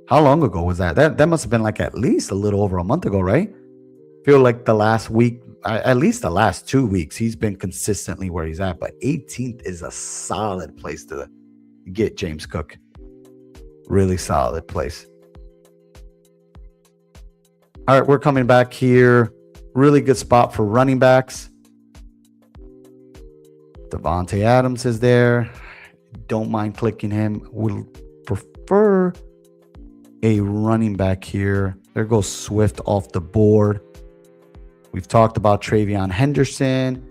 How long ago was that? That must have been like at least a little over a month ago, right? Feel like the last week, at least the last 2 weeks, he's been consistently where he's at. But 18th is a solid place to get James Cook. Really solid place. All right, we're coming back here. Really good spot for running backs. Davante Adams is there. Don't mind clicking him. Would prefer a running back here. There goes Swift off the board. We've talked about Travion Henderson.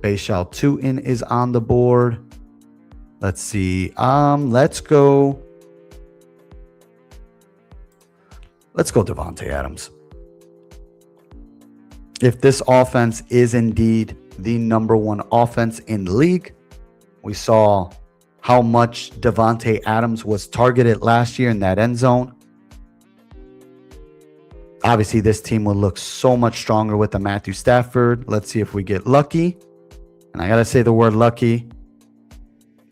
Baishal Tutin is on the board. Let's see. Let's go Davante Adams. If this offense is indeed the number one offense in the league, we saw how much Davante Adams was targeted last year in that end zone. Obviously, this team will look so much stronger with the Matthew Stafford. Let's see if we get lucky. And I got to say the word lucky.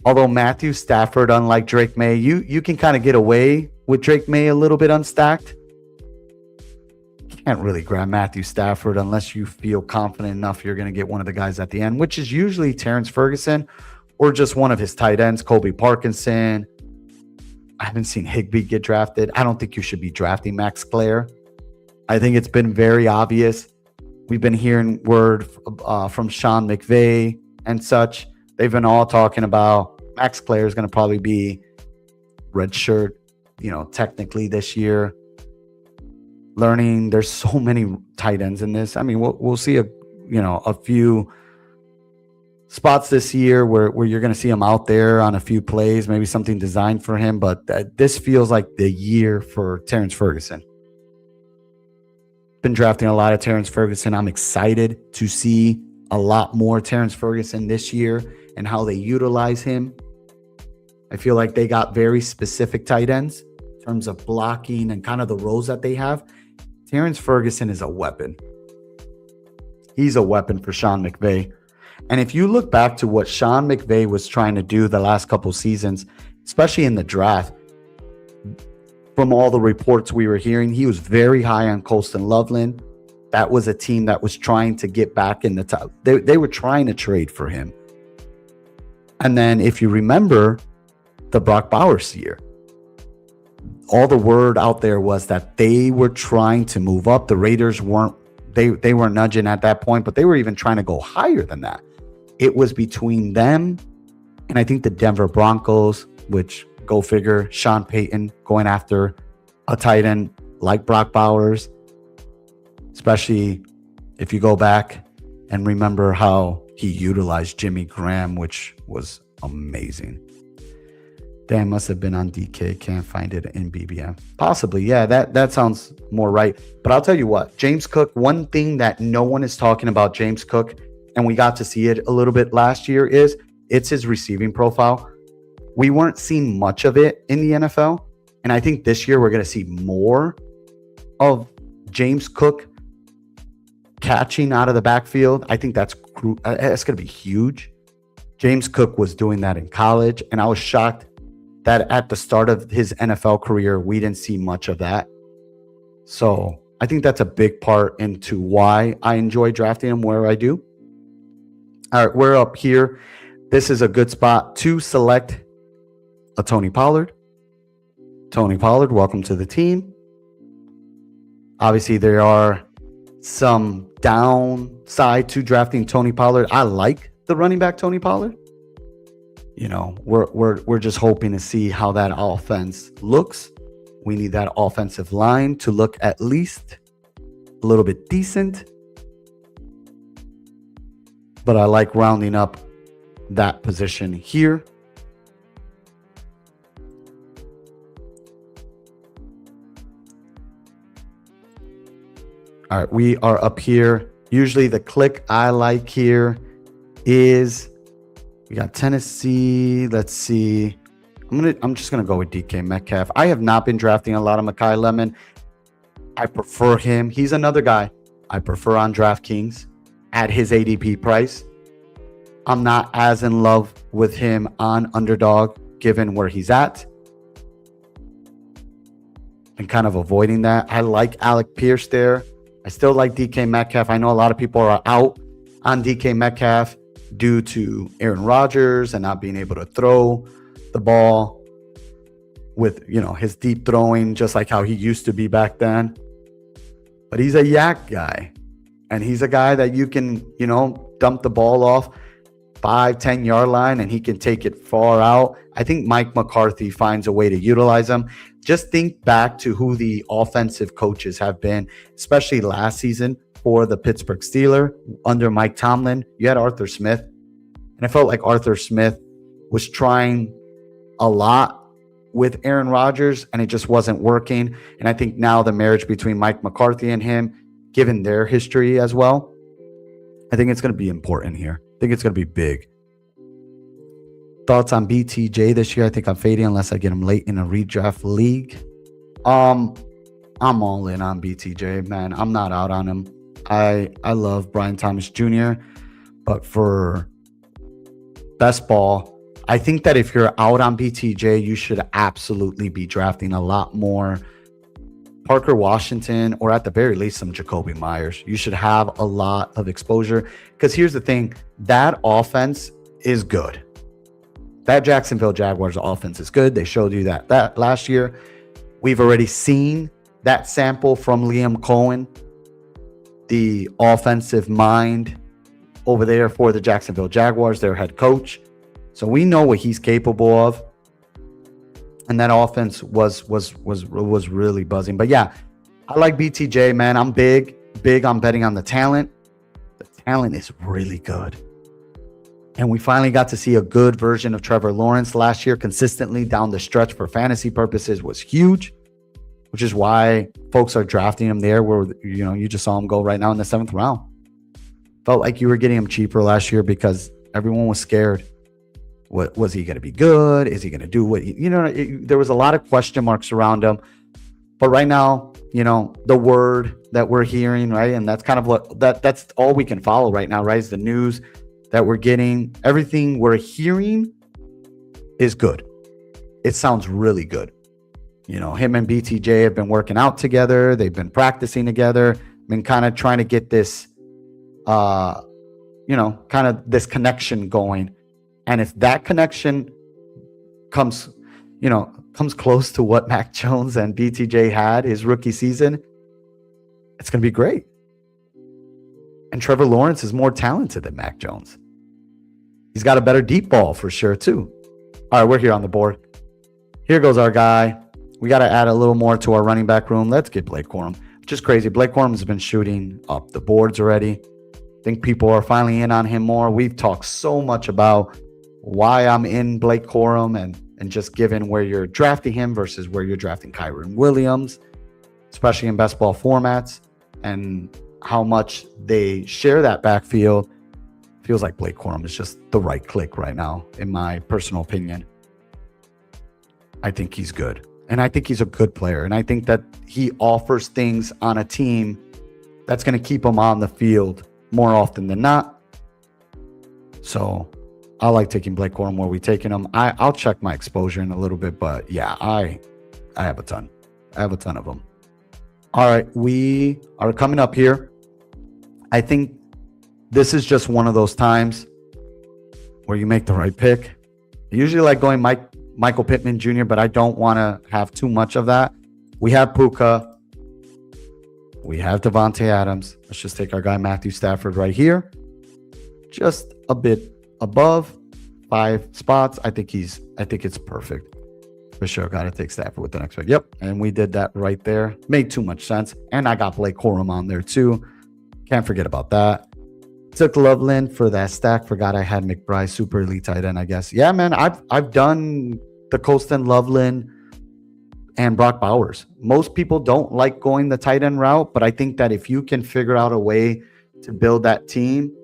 Although Matthew Stafford, unlike Drake May, you can kind of get away with Drake May a little bit unstacked. Can't really grab Matthew Stafford unless you feel confident enough you're going to get one of the guys at the end, which is usually Terrence Ferguson or just one of his tight ends, Colby Parkinson. I haven't seen Higbee get drafted. I don't think you should be drafting Max Clare. I think it's been very obvious. We've been hearing word from Sean McVay and such. They've been all talking about Max Clare is going to probably be redshirt, technically this year. Learning, there's so many tight ends in this. I mean, we'll see a few spots this year where you're going to see him out there on a few plays, maybe something designed for him. But this feels like the year for Terrence Ferguson. Been drafting a lot of Terrence Ferguson. I'm excited to see a lot more Terrence Ferguson this year and how they utilize him. I feel like they got very specific tight ends in terms of blocking and kind of the roles that they have. Terrence Ferguson is a weapon. He's a weapon for Sean McVay. And if you look back to what Sean McVay was trying to do the last couple seasons, especially in the draft, from all the reports we were hearing, he was very high on Colston Loveland. That was a team that was trying to get back in the top. They were trying to trade for him. And then if you remember the Brock Bowers year, all the word out there was that they were trying to move up. The Raiders weren't nudging at that point, but they were even trying to go higher than that. It was between them and I think the Denver Broncos, which, go figure, Sean Payton going after a tight end like Brock Bowers, especially if you go back and remember how he utilized Jimmy Graham, which was amazing. Damn, must have been on DK. Can't find it in BBM. Possibly, yeah, that sounds more right. But I'll tell you what, James Cook, one thing that no one is talking about James Cook, and we got to see it a little bit last year, is it's his receiving profile. We weren't seeing much of it in the NFL. And I think this year we're going to see more of James Cook catching out of the backfield. I think that's going to be huge. James Cook was doing that in college, and I was shocked that at the start of his NFL career, we didn't see much of that. So I think that's a big part into why I enjoy drafting him where I do. All right, we're up here. This is a good spot to select a Tony Pollard. Tony Pollard, welcome to the team. Obviously, there are some downside to drafting Tony Pollard. I like the running back Tony Pollard. We're just hoping to see how that offense looks. We need that offensive line to look at least a little bit decent. But I like rounding up that position here. All right, we are up here. Usually the click I like here is, we got Tennessee. Let's see. I'm just gonna go with DK Metcalf. I have not been drafting a lot of Mekhi Lemon. I prefer him. He's another guy I prefer on DraftKings at his ADP price. I'm not as in love with him on Underdog given where he's at, and kind of avoiding that. I like Alec Pierce there. I still like DK Metcalf. I know a lot of people are out on DK Metcalf due to Aaron Rodgers and not being able to throw the ball with, his deep throwing, just like how he used to be back then. But he's a yak guy, and he's a guy that you can, dump the ball off 5-10 yard line and he can take it far out. I think Mike McCarthy finds a way to utilize him. Just think back to who the offensive coaches have been, especially last season for the Pittsburgh Steelers under Mike Tomlin. You had Arthur Smith, and I felt like Arthur Smith was trying a lot with Aaron Rodgers, and it just wasn't working. And I think now the marriage between Mike McCarthy and him, given their history as well, I think it's going to be important here. I think it's going to be big. Thoughts on BTJ this year? I think I'm fading unless I get him late in a redraft league. I'm all in on BTJ, man. I'm not out on him. I love Brian Thomas Jr., but for best ball, I think that if you're out on BTJ, you should absolutely be drafting a lot more Parker Washington, or at the very least some Jacoby Myers. You should have a lot of exposure, because here's the thing, that offense is good. That Jacksonville Jaguars offense is good. They showed you that last year. We've already seen that sample from Liam Cohen, the offensive mind over there for the Jacksonville Jaguars, their head coach. So we know what he's capable of. And that offense was really buzzing. But yeah, I like BTJ, man. I'm big on betting on the talent. The talent is really good. And we finally got to see a good version of Trevor Lawrence last year consistently down the stretch for fantasy purposes was huge, which is why folks are drafting him there where, you just saw him go right now in the 7th round. Felt like you were getting him cheaper last year because everyone was scared. What was he going to be good? Is he going to do what, there was a lot of question marks around him. But right now, the word that we're hearing, right? And that's kind of that's all we can follow right now, right? Is the news that we're getting. Everything we're hearing is good. It sounds really good. Him and BTJ have been working out together. They've been practicing together, been kind of trying to get this, kind of this connection going. And if that connection comes close to what Mac Jones and BTJ had his rookie season, it's going to be great. And Trevor Lawrence is more talented than Mac Jones. He's got a better deep ball for sure, too. All right, we're here on the board. Here goes our guy. We got to add a little more to our running back room. Let's get Blake Corum. Just crazy. Blake Corum has been shooting up the boards already. I think people are finally in on him more. We've talked so much about why I'm in Blake Corum and just given where you're drafting him versus where you're drafting Kyren Williams, especially in best ball formats, and how much they share that backfield. Feels like Blake Corum is just the right click right now, in my personal opinion. I think he's good. And I think he's a good player. And I think that he offers things on a team that's going to keep him on the field more often than not. So I like taking Blake Corum where we taking him. I'll check my exposure in a little bit, but yeah, I have a ton. I have a ton of them. All right, we are coming up here. I think this is just one of those times where you make the right pick. I usually like going Michael Pittman Jr., but I don't want to have too much of that. We have Puka. We have Devontae Adams. Let's just take our guy Matthew Stafford right here. Just a bit above 5 spots. I think it's perfect. For sure. Got to take Stafford with the next pick. Yep. And we did that right there. Made too much sense. And I got Blake Corum on there too. Can't forget about that. Took Loveland for that stack. Forgot I had McBride, super elite tight end, I guess. Yeah, man. I've done the Colston, Loveland, and Brock Bowers. Most people don't like going the tight end route, but I think that if you can figure out a way to build that team,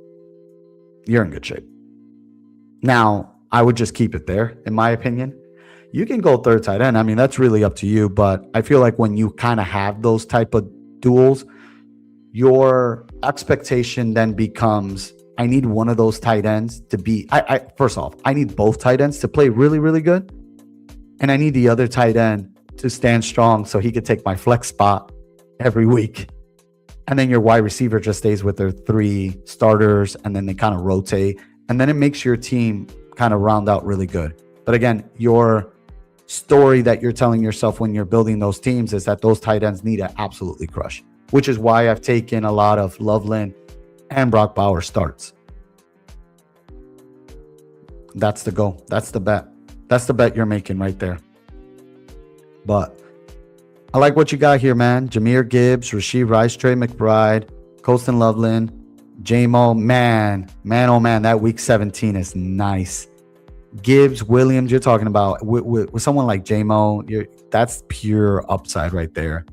you're in good shape. Now, I would just keep it there, in my opinion. You can go third tight end. I mean, that's really up to you, but I feel like when you kind of have those type of duels, your expectation then becomes, I need one of those tight ends to be, first off, I need both tight ends to play really, really good. And I need the other tight end to stand strong so he could take my flex spot every week. And then your wide receiver just stays with their 3 starters, and then they kind of rotate. And then it makes your team kind of round out really good. But again, your story that you're telling yourself when you're building those teams is that those tight ends need to absolutely crush, which is why I've taken a lot of Loveland and Brock Bowers starts. That's the goal. That's the bet. That's the bet you're making right there. But I like what you got here, man. Jahmyr Gibbs, Rashee Rice, Trey McBride, Colston Loveland, J-Mo. Man, oh man, that week 17 is nice. Gibbs, Williams, you're talking about with someone like J-Mo, that's pure upside right there.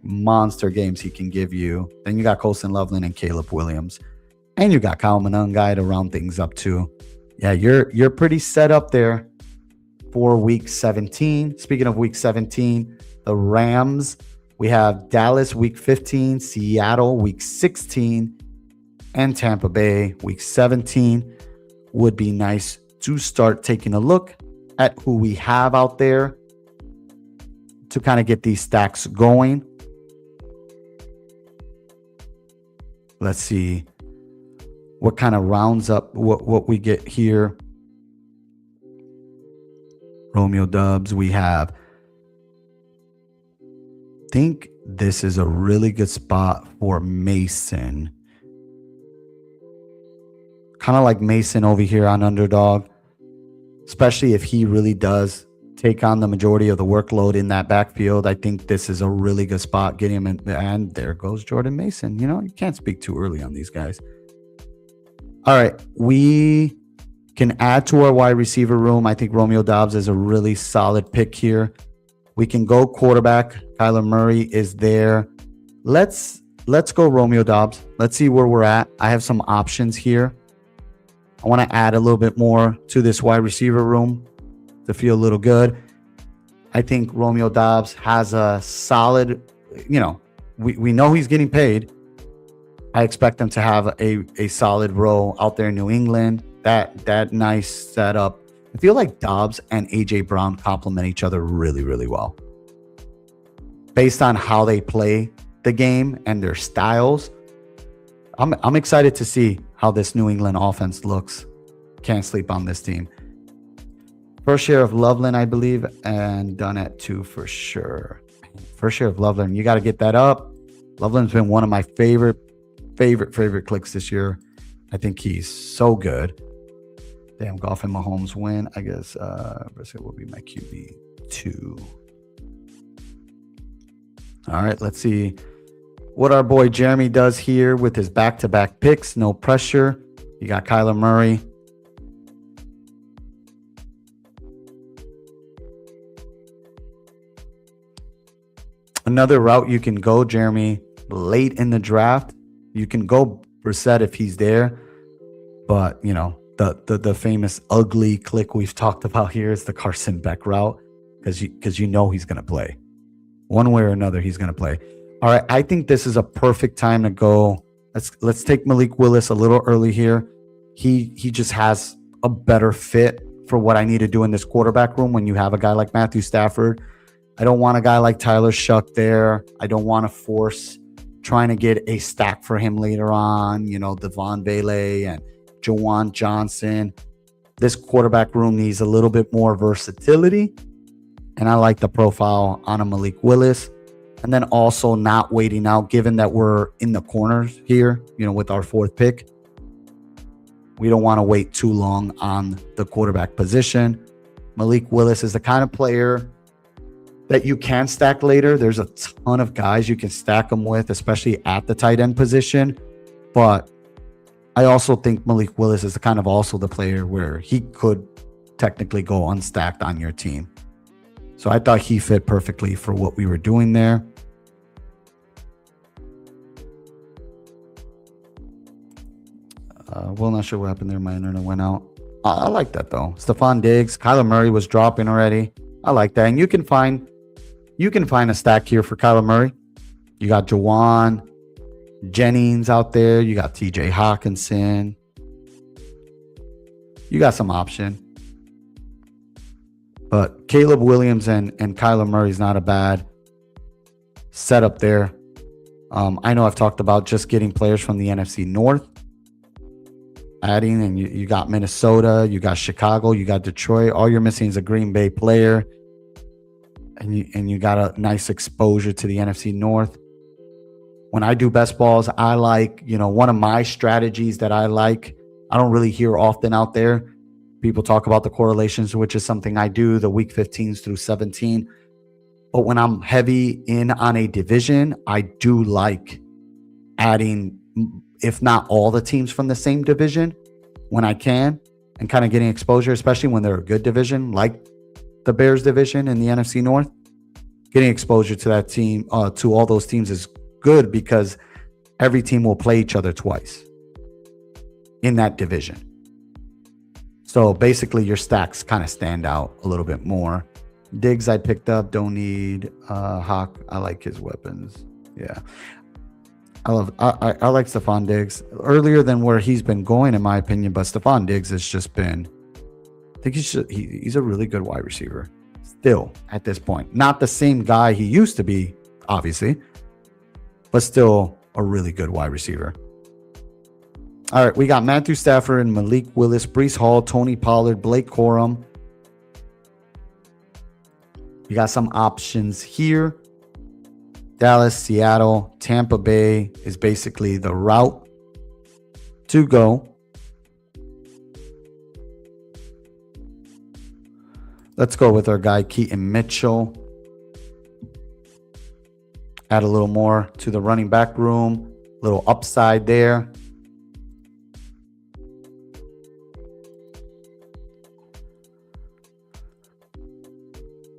Monster games he can give you. Then you got Colston Loveland and Caleb Williams. And you got Kyle Monangai to round things up too. Yeah, you're pretty set up there for week 17. Speaking of week 17, the Rams, we have Dallas week 15, Seattle week 16, and Tampa Bay week 17. Would be nice to start taking a look at who we have out there to kind of get these stacks going. Let's see what kind of rounds up what we get here. Romeo Dubs, we have. I think this is a really good spot for Mason. Kind of like Mason over here on Underdog, especially if he really does take on the majority of the workload in that backfield. I think this is a really good spot. Get him in, and there goes Jordan Mason. You can't speak too early on these guys. All right. We can add to our wide receiver room. I think Romeo Doubs is a really solid pick here. We can go quarterback. Kyler Murray is there. Let's go Romeo Doubs. Let's see where we're at. I have some options here. I want to add a little bit more to this wide receiver room to feel a little good. I think Romeo Doubs has a solid, we know he's getting paid. I expect him to have a solid role out there in New England. That nice setup. I feel like Doubs and AJ Brown complement each other really, really well. Based on how they play the game and their styles, I'm excited to see how this New England offense looks. Can't sleep on this team. First share of Loveland, I believe, and done at 2 for sure. First share of Loveland. You got to get that up. Loveland's been one of my favorite clicks this year. I think he's so good. Damn, Goff and Mahomes win. I guess Brissett will be my QB2. All right, let's see what our boy Jeremy does here with his back-to-back picks. No pressure. You got Kyler Murray. Another route you can go, Jeremy, late in the draft. You can go Brissett if he's there. But, the famous ugly click we've talked about here is the Carson Beck route because you know he's going to play. One way or another, he's going to play. All right, I think this is a perfect time to go. Let's take Malik Willis a little early here. He just has a better fit for what I need to do in this quarterback room when you have a guy like Matthew Stafford. I don't want a guy like Tyler Shuck there. I don't want to force trying to get a stack for him later on. Devon Bailey and Jawan Johnson. This quarterback room needs a little bit more versatility. And I like the profile on a Malik Willis. And then also not waiting out, given that we're in the corners here, with our 4th pick. We don't want to wait too long on the quarterback position. Malik Willis is the kind of player that you can stack later. There's a ton of guys you can stack them with, especially at the tight end position. But I also think Malik Willis is also the player where he could technically go unstacked on your team. So I thought he fit perfectly for what we were doing there. Well, not sure what happened there. My internet went out. I like that though. Stephon Diggs, Kyler Murray was dropping already. I like that. And you can find a stack here for Kyler Murray. You got Jawan Jennings out there. You got TJ Hawkinson. You got some option. But Caleb Williams and Kyler Murray is not a bad setup there. I know I've talked about just getting players from the NFC North. Adding, and you got Minnesota, you got Chicago, you got Detroit. All you're missing is a Green Bay player. And you got a nice exposure to the NFC North. When I do best balls, I like, one of my strategies that I like, I don't really hear often out there. People talk about the correlations, which is something I do, the week 15s through 17. But when I'm heavy in on a division, I do like adding, if not all the teams from the same division when I can, and kind of getting exposure, especially when they're a good division, like the Bears division in the NFC North. Getting exposure to that team, to all those teams is good because every team will play each other twice in that division. So basically your stacks kind of stand out a little bit more. Diggs I picked up, don't need Hawk. I like his weapons. Yeah. I like Stephon Diggs earlier than where he's been going, in my opinion. But Stephon Diggs has just been, I think he's a really good wide receiver still at this point. Not the same guy he used to be, obviously, but still a really good wide receiver. All right, we got Matthew Stafford and Malik Willis, Breece Hall, Tony Pollard, Blake Corum. You got some options here. Dallas, Seattle, Tampa Bay is basically the route to go. Let's go with our guy, Keaton Mitchell. Add a little more to the running back room. Little upside there.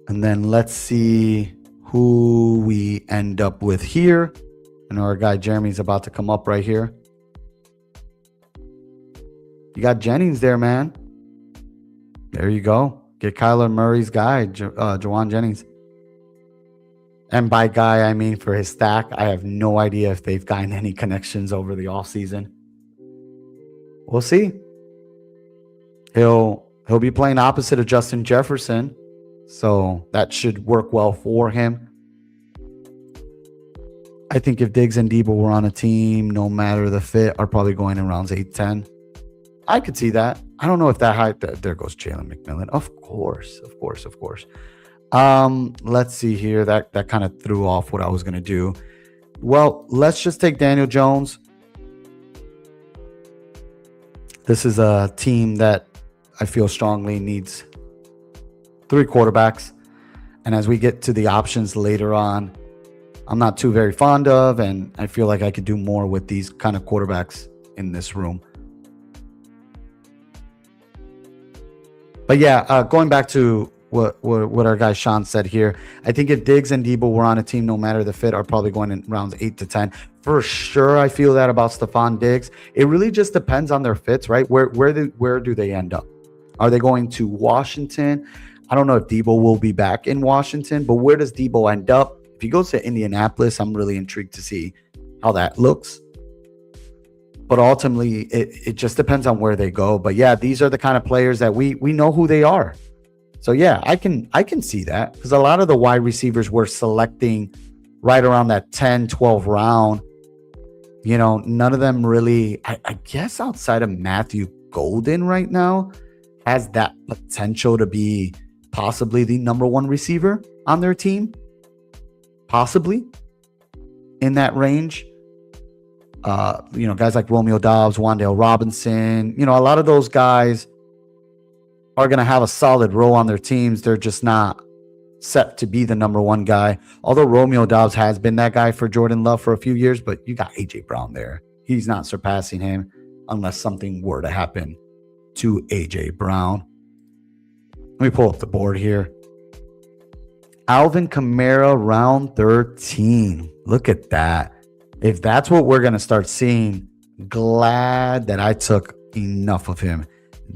And then let's see who we end up with here. I know our guy Jeremy's about to come up right here. You got Jennings there, man. There you go. Get Kyler Murray's guy, Juwan Jennings. And by guy, I mean for his stack. I have no idea if they've gotten any connections over the offseason. We'll see. He'll be playing opposite of Justin Jefferson, so that should work well for him. I think if Diggs and Debo were on a team, no matter the fit, are probably going in rounds 8, 10. I could see that. I don't know if that high. There goes Jalen McMillan. Of course. Let's see here. That kind of threw off what I was going to do. Well, let's just take Daniel Jones. This is a team that I feel strongly needs 3 quarterbacks. And as we get to the options later on, I'm not too very fond of, and I feel like I could do more with these kind of quarterbacks in this room. But yeah, going back to what our guy Sean said here, I think if Diggs and Debo were on a team, no matter the fit, are probably going in rounds 8 to 10. For sure, I feel that about Stephon Diggs. It really just depends on their fits, right? Where do they end up? Are they going to Washington? I don't know if Debo will be back in Washington, but where does Debo end up? If he goes to Indianapolis, I'm really intrigued to see how that looks. But ultimately, it just depends on where they go. But yeah, these are the kind of players that we know who they are. So yeah, I can see that, because a lot of the wide receivers we're selecting right around that 10, 12 round, none of them really, I guess outside of Matthew Golden right now, has that potential to be possibly the number 1 receiver on their team. Possibly in that range. Guys like Romeo Doubs, Wan'Dale Robinson, a lot of those guys are going to have a solid role on their teams. They're just not set to be the number 1 guy. Although Romeo Doubs has been that guy for Jordan Love for a few years, but you got A.J. Brown there. He's not surpassing him unless something were to happen to A.J. Brown. Let me pull up the board here. Alvin Kamara, round 13. Look at that. If that's what we're going to start seeing, glad that I took enough of him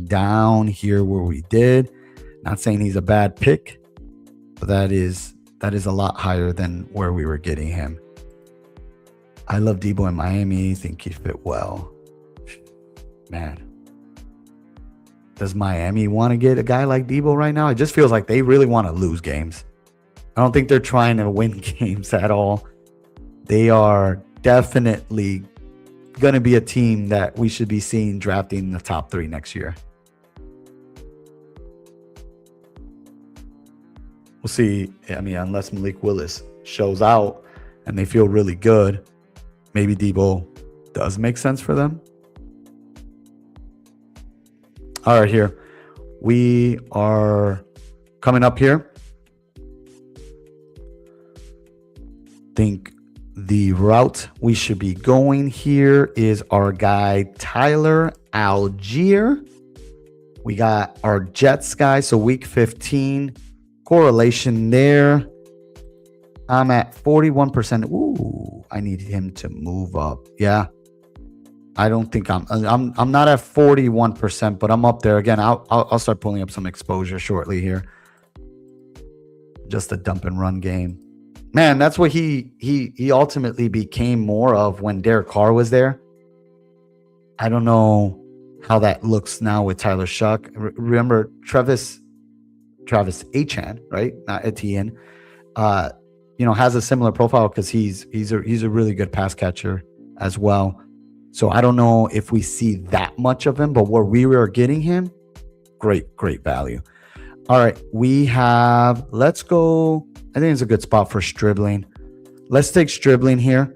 down here where we did. Not saying he's a bad pick, but that is a lot higher than where we were getting him. I love Debo in Miami. I think he fit well. Man, does Miami want to get a guy like Debo right now? It just feels like they really want to lose games. I don't think they're trying to win games at all. They are definitely going to be a team that we should be seeing drafting in the top 3 next year. We'll see. I mean, unless Malik Willis shows out and they feel really good, maybe Debo does make sense for them. All right, here. We are coming up here. Think the route we should be going here is our guy Tyler Algier. We got our Jets guy, so week 15 correlation there. I'm at 41%. Ooh, I need him to move up. Yeah, I don't think I'm not at 41%, but I'm up there again. I'll start pulling up some exposure shortly here. Just a dump and run game. Man, that's what he ultimately became more of when Derek Carr was there. I don't know how that looks now with Tyler Shuck. Remember Travis Etienne, right? Not Etienne. Has a similar profile because he's a really good pass catcher as well. So I don't know if we see that much of him, but where we were getting him, great value. All right, let's go. I think it's a good spot for Stribling. Let's take Stribling here.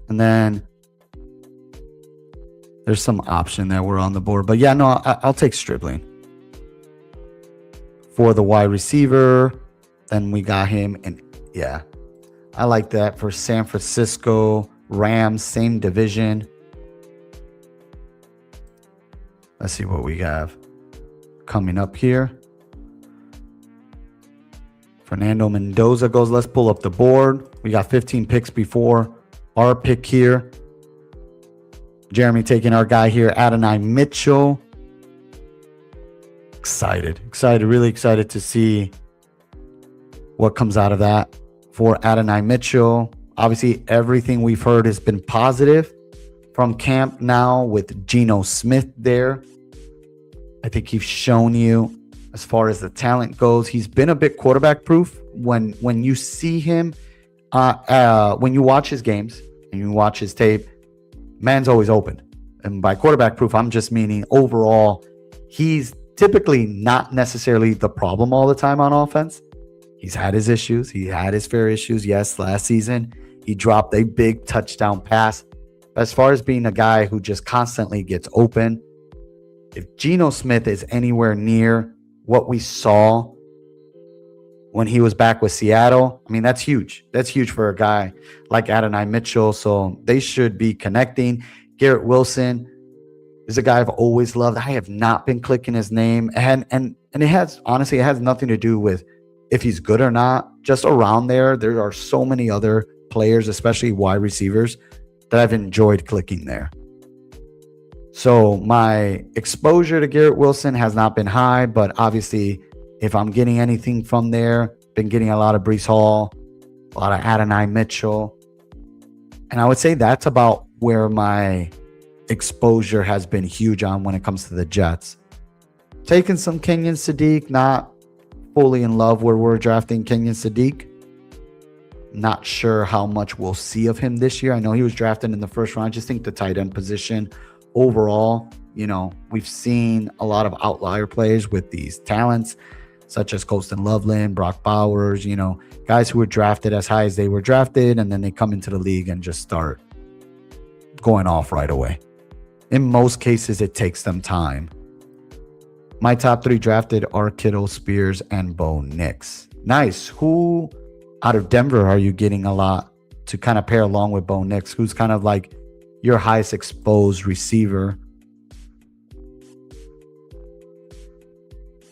And then there's some option that we're on the board. But yeah, no, I'll take Stribling. For the wide receiver, then we got him. And yeah, I like that for San Francisco Rams, same division. Let's see what we have coming up here. Fernando Mendoza goes. Let's pull up the board. We got 15 picks before our pick here. Jeremy taking our guy here, Adonai Mitchell. Excited, really excited to see what comes out of that for Adonai Mitchell. Obviously, everything we've heard has been positive from camp now with Geno Smith there. I think he's shown you, as far as the talent goes, he's been a bit quarterback proof. When you see him, when you watch his games and you watch his tape, man's always open. And by quarterback proof, I'm just meaning overall, he's typically not necessarily the problem all the time on offense. He's had his issues. He had his fair issues. Yes, last season, he dropped a big touchdown pass. As far as being a guy who just constantly gets open, if Geno Smith is anywhere near what we saw when he was back with Seattle, I mean, that's huge. That's huge for a guy like Adonai Mitchell. So they should be connecting. Garrett Wilson is a guy I've always loved. I have not been clicking his name. And it has, honestly, it has nothing to do with if he's good or not. Just around there are so many other players, especially wide receivers, that I've enjoyed clicking there. So my exposure to Garrett Wilson has not been high, but obviously if I'm getting anything from there, been getting a lot of Breece Hall, a lot of Adonai Mitchell. And I would say that's about where my exposure has been huge on when it comes to the Jets. Taking some Kenyon Sadiq, not fully in love where we're drafting Kenyon Sadiq. Not sure how much we'll see of him this year. I know he was drafted in the first round. I just think the tight end position overall, we've seen a lot of outlier plays with these talents, such as Colston Loveland, Brock Bowers, guys who were drafted as high as they were drafted, and then they come into the league and just start going off right away. In most cases, it takes them time. My top 3 drafted are Kittle, Spears, and Bo Nix. Nice. Who out of Denver are you getting a lot to kind of pair along with Bo Nix? Who's kind of like your highest exposed receiver?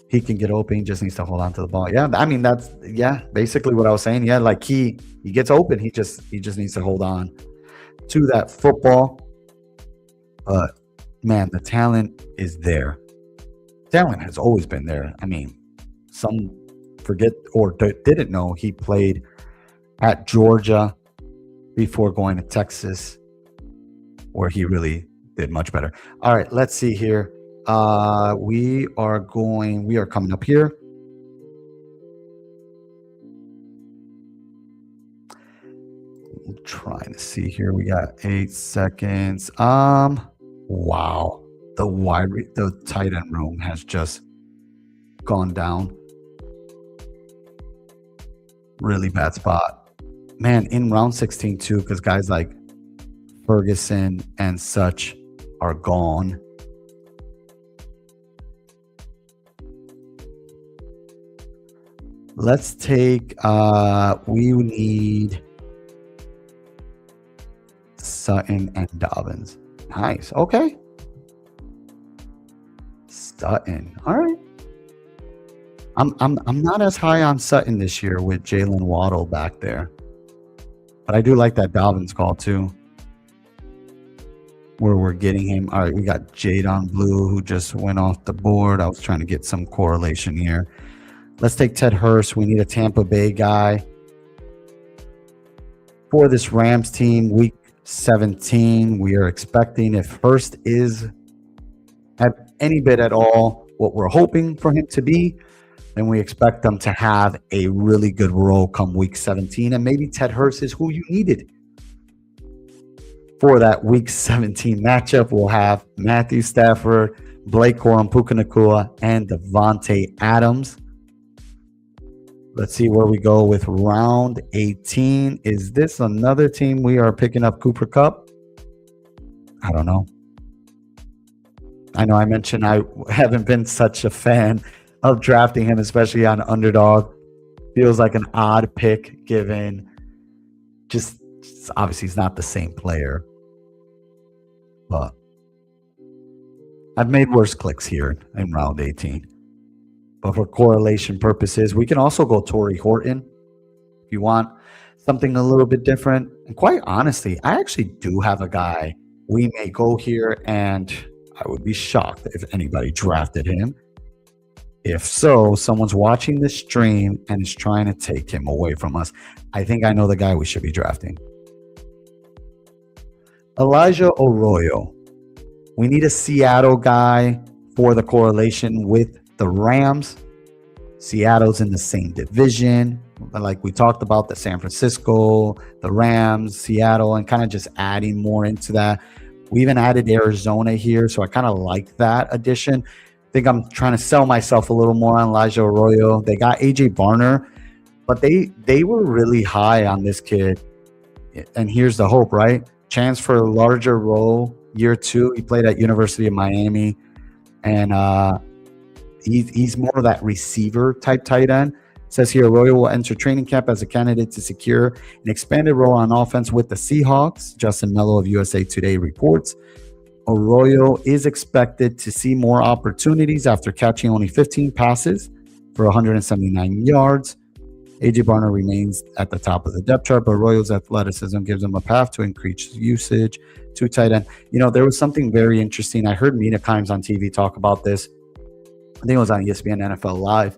He can get open. He just needs to hold on to the ball. Yeah, I mean, that's basically what I was saying. Yeah, like he gets open. He just needs to hold on to that football. But man, the talent is there. Talent has always been there. I mean, some forget or didn't know he played at Georgia before going to Texas, where he really did much better. All right, let's see here. We are coming up here. I'm trying to see here. We got 8 seconds. Wow. The tight end room has just gone down. Really bad spot. Man, in round 16 too, because guys like Ferguson and such are gone. Let's take, we need Sutton and Dobbins. Nice. Okay. Sutton. All right. I'm not as high on Sutton this year with Jalen Waddle back there. But I do like that Dobbins call too, where we're getting him. All right, we got Jadon Blue, who just went off the board. I was trying to get some correlation here. Let's take Ted Hurst. We need a Tampa Bay guy for this Rams team. Week 17, we are expecting, if Hurst is at any bit at all what we're hoping for him to be, then we expect them to have a really good role come week 17. And maybe Ted Hurst is who you needed for that week 17 matchup. We'll have Matthew Stafford, Blake Corum, Puka Nacua, and Devontae Adams. Let's see where we go with round 18. Is this another team we are picking up Cooper Kupp? I don't know. I know I mentioned I haven't been such a fan of drafting him, especially on Underdog. Feels like an odd pick given just obviously he's not the same player. But I've made worse clicks here in round 18. But for correlation purposes, we can also go Torrey Horton if you want something a little bit different. And quite honestly, I actually do have a guy we may go here, and I would be shocked if anybody drafted him. If so, someone's watching this stream and is trying to take him away from us. I think I know the guy we should be drafting. Elijah Arroyo. We need a Seattle guy for the correlation with the Rams. Seattle's in the same division, like we talked about, the San Francisco, the Rams, Seattle, and kind of just adding more into that. We even added Arizona here, so I kind of like that addition. I think I'm trying to sell myself a little more on Elijah Arroyo. They got AJ Barner, but they were really high on this kid. And here's the hope, right? Chance for a larger role year 2. He played at University of Miami, and he's more of that receiver type tight end. It says here, Arroyo will enter training camp as a candidate to secure an expanded role on offense with the Seahawks. Justin Mello of USA Today reports. Arroyo is expected to see more opportunities after catching only 15 passes for 179 yards. AJ Barner remains at the top of the depth chart, but Arroyo's athleticism gives him a path to increase usage to tight end. You know, there was something very interesting. I heard Mina Kimes on TV talk about this. I think it was on ESPN NFL Live.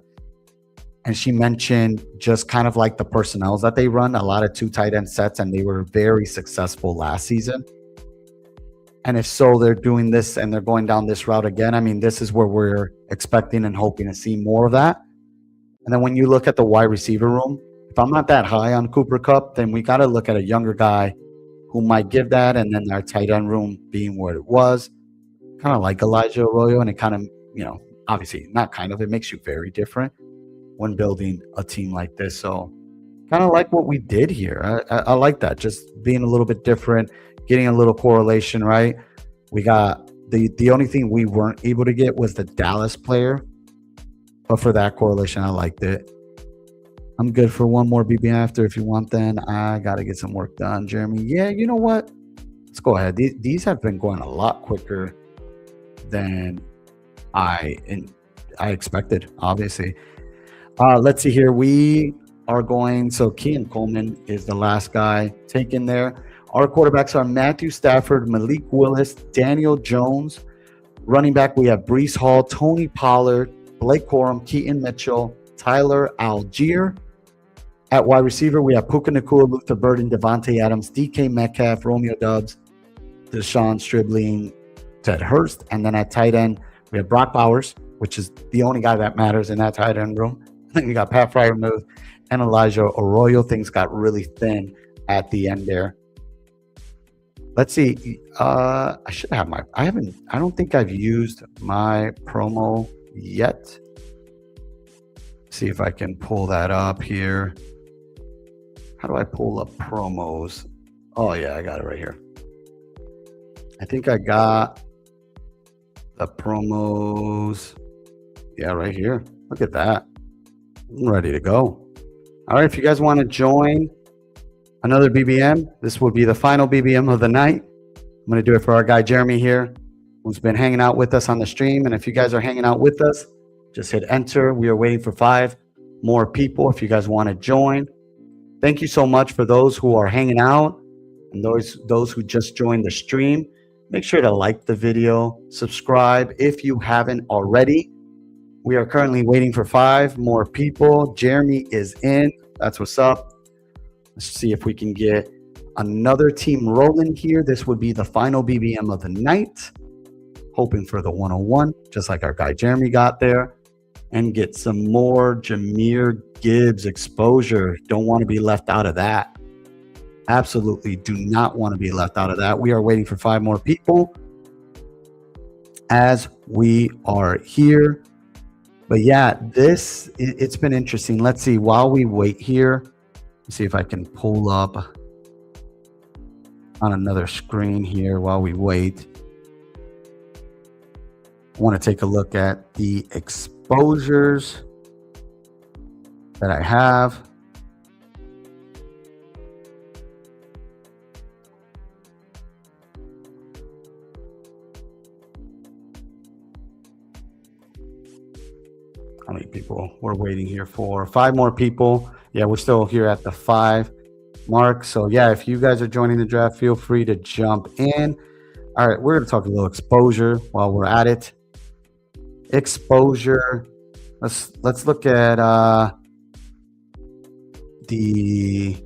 And she mentioned just kind of like the personnels that they run, a lot of 2 tight end sets, and they were very successful last season. And if so, they're doing this and they're going down this route again. I mean, this is where we're expecting and hoping to see more of that. And then when you look at the wide receiver room, if I'm not that high on Cooper Kupp, then we got to look at a younger guy who might give that. And then our tight end room being what it was, kind of like Elijah Arroyo. And it kind of, you know, obviously not kind of, it makes you very different when building a team like this. So kind of like what we did here. I like that, just being a little bit different, getting a little correlation, right? We got the only thing we weren't able to get was the Dallas player. But for that correlation, I liked it. I'm good for one more BB after if you want. Then I got to get some work done, Jeremy. Yeah, you know what? Let's go ahead. These have been going a lot quicker than I expected, obviously. Let's see here. We are going. So Kean Coleman is the last guy taken there. Our quarterbacks are Matthew Stafford, Malik Willis, Daniel Jones. Running back, we have Breece Hall, Tony Pollard, Blake Corum, Keaton Mitchell, Tyler Algier. At wide receiver, we have Puka Nacua, Luther Burden, Devontae Adams, DK Metcalf, Romeo Doubs, Deshaun Stribling, Ted Hurst. And then at tight end, we have Brock Bowers, which is the only guy that matters in that tight end room. Then we got Pat Freiermuth and Elijah Arroyo. Things got really thin at the end there. Let's see. I should have I don't think I've used my promo yet. See if I can pull that up here. How do I pull up promos? Oh yeah, I got it right here. I think I got the promos. Yeah, right here. Look at that. I'm ready to go. All right, if you guys want to join another BBM, this will be the final BBM of the night. I'm going to do it for our guy Jeremy here, who's been hanging out with us on the stream. And if you guys are hanging out with us, just hit enter. We are waiting for 5 more people if you guys want to join. Thank you so much for those who are hanging out and those who just joined the stream. Make sure to like the video, subscribe if you haven't already. We are currently waiting for 5 more people. Jeremy is in. That's what's up. Let's see if we can get another team rolling here. This would be the final BBM of the night. Hoping for the 101, just like our guy Jeremy got there. And get some more Jahmyr Gibbs exposure. Don't want to be left out of that. Absolutely do not want to be left out of that. We are waiting for 5 more people as we are here. But yeah, it's been interesting. Let's see, while we wait here, let's see if I can pull up on another screen here while we wait. I want to take a look at the exposures that I have. How many people we're waiting here for? 5 more people. Yeah, we're still here at the 5 mark. So yeah, if you guys are joining the draft, feel free to jump in. All right, we're going to talk a little exposure while we're at it. Exposure. Let's look at the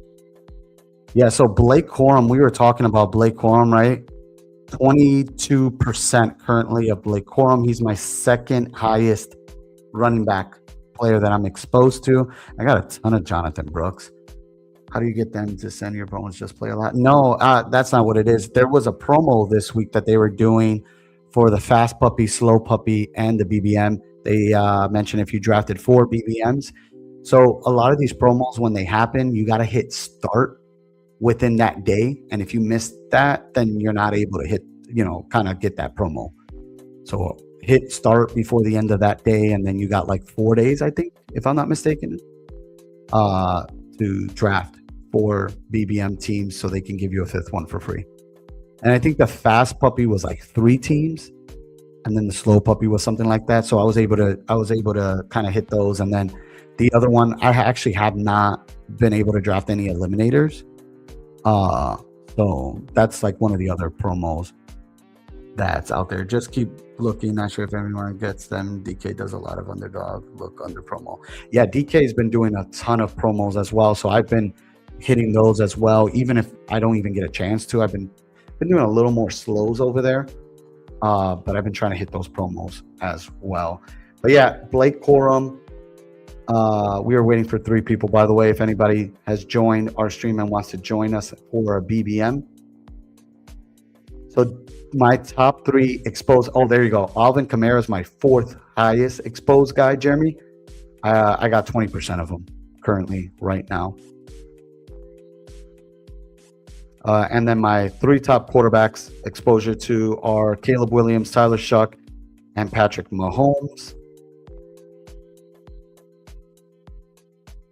so Blake Corum. We were talking about Blake Corum, right? 22% currently of Blake Corum. He's my second highest running back player that I'm exposed to. I got a ton of Jonathan Brooks. How do you get them to send your opponents just play a lot? No, that's not what it is. There was a promo this week that they were doing for the fast puppy, slow puppy, and the BBM. They mentioned if you drafted 4 BBMs. So a lot of these promos, when they happen, you got to hit start within that day. And if you miss that, then you're not able to hit, kind of get that promo. So hit start before the end of that day. And then you got like 4 days, I think, if I'm not mistaken, to draft 4 BBM teams so they can give you a 5th one for free. And I think the fast puppy was like 3 teams, and then the slow puppy was something like that. So I was able to kind of hit those. And then the other one, I actually have not been able to draft any eliminators. So that's like one of the other promos that's out there. Just keep looking. Not sure if anyone gets them. DK does a lot of underdog look under promo. Yeah, DK has been doing a ton of promos as well. So I've been hitting those as well. Even if I don't even get a chance to, I've been doing a little more slows over there. But I've been trying to hit those promos as well. But yeah, Blake Corum. We are waiting for 3 people, by the way. If anybody has joined our stream and wants to join us for a BBM. So my top 3 exposed. Oh, there you go. Alvin Kamara is my 4th highest exposed guy, Jeremy. I got 20% of them currently right now. And then my 3 top quarterbacks exposure to are Caleb Williams, Tyler Shuck, and Patrick Mahomes.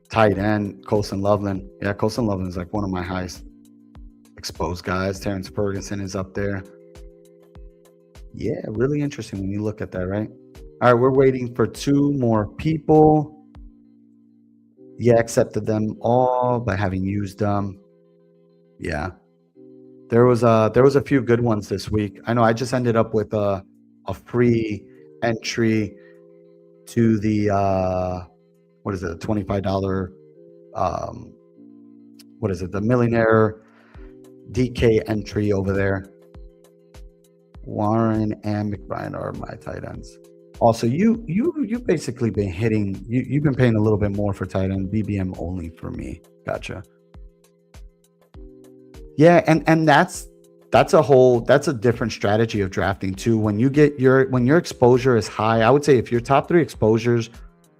Tight end, Colson Loveland. Yeah, Colson Loveland is like one of my highest exposed guys. Terrence Ferguson is up there. Yeah, really interesting when you look at that, right? All right, we're waiting for 2 more people. Yeah, accepted them all by having used them. Yeah. There was a few good ones this week. I know I just ended up with a free entry to the what is it, $25 what is it, the Millionaire DK entry over there. Warren and McBride are my tight ends. Also, you basically been hitting, you've been paying a little bit more for tight end, BBM only for me. Gotcha. Yeah, and that's a different strategy of drafting too. When your exposure is high, I would say if your top 3 exposures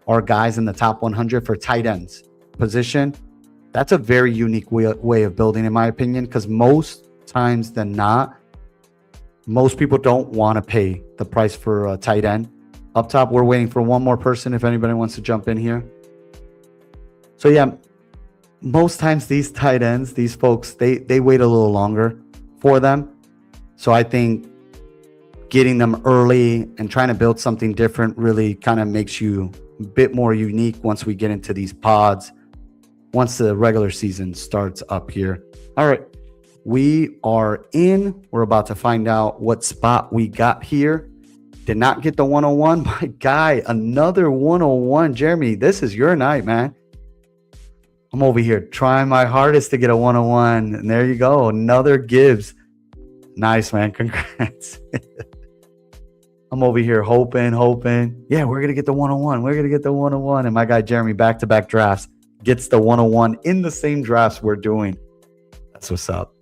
are guys in the top 100 for tight ends position, that's a very unique way of building, in my opinion, because most times than not, most people don't want to pay the price for a tight end. Up top, we're waiting for 1 more person if anybody wants to jump in here. So yeah, most times these tight ends, these folks, they wait a little longer for them. So I think getting them early and trying to build something different really kind of makes you a bit more unique once we get into these pods, once the regular season starts up here. All right, we are in. We're about to find out what spot we got here. Did not get the 101. My guy, another 101. Jeremy, this is your night, man. I'm over here trying my hardest to get a 101. And there you go. Another Gibbs. Nice, man. Congrats. I'm over here hoping. Yeah, we're going to get the 101. We're going to get the 101. And my guy, Jeremy, back-to-back drafts, gets the 101 in the same drafts we're doing. That's what's up.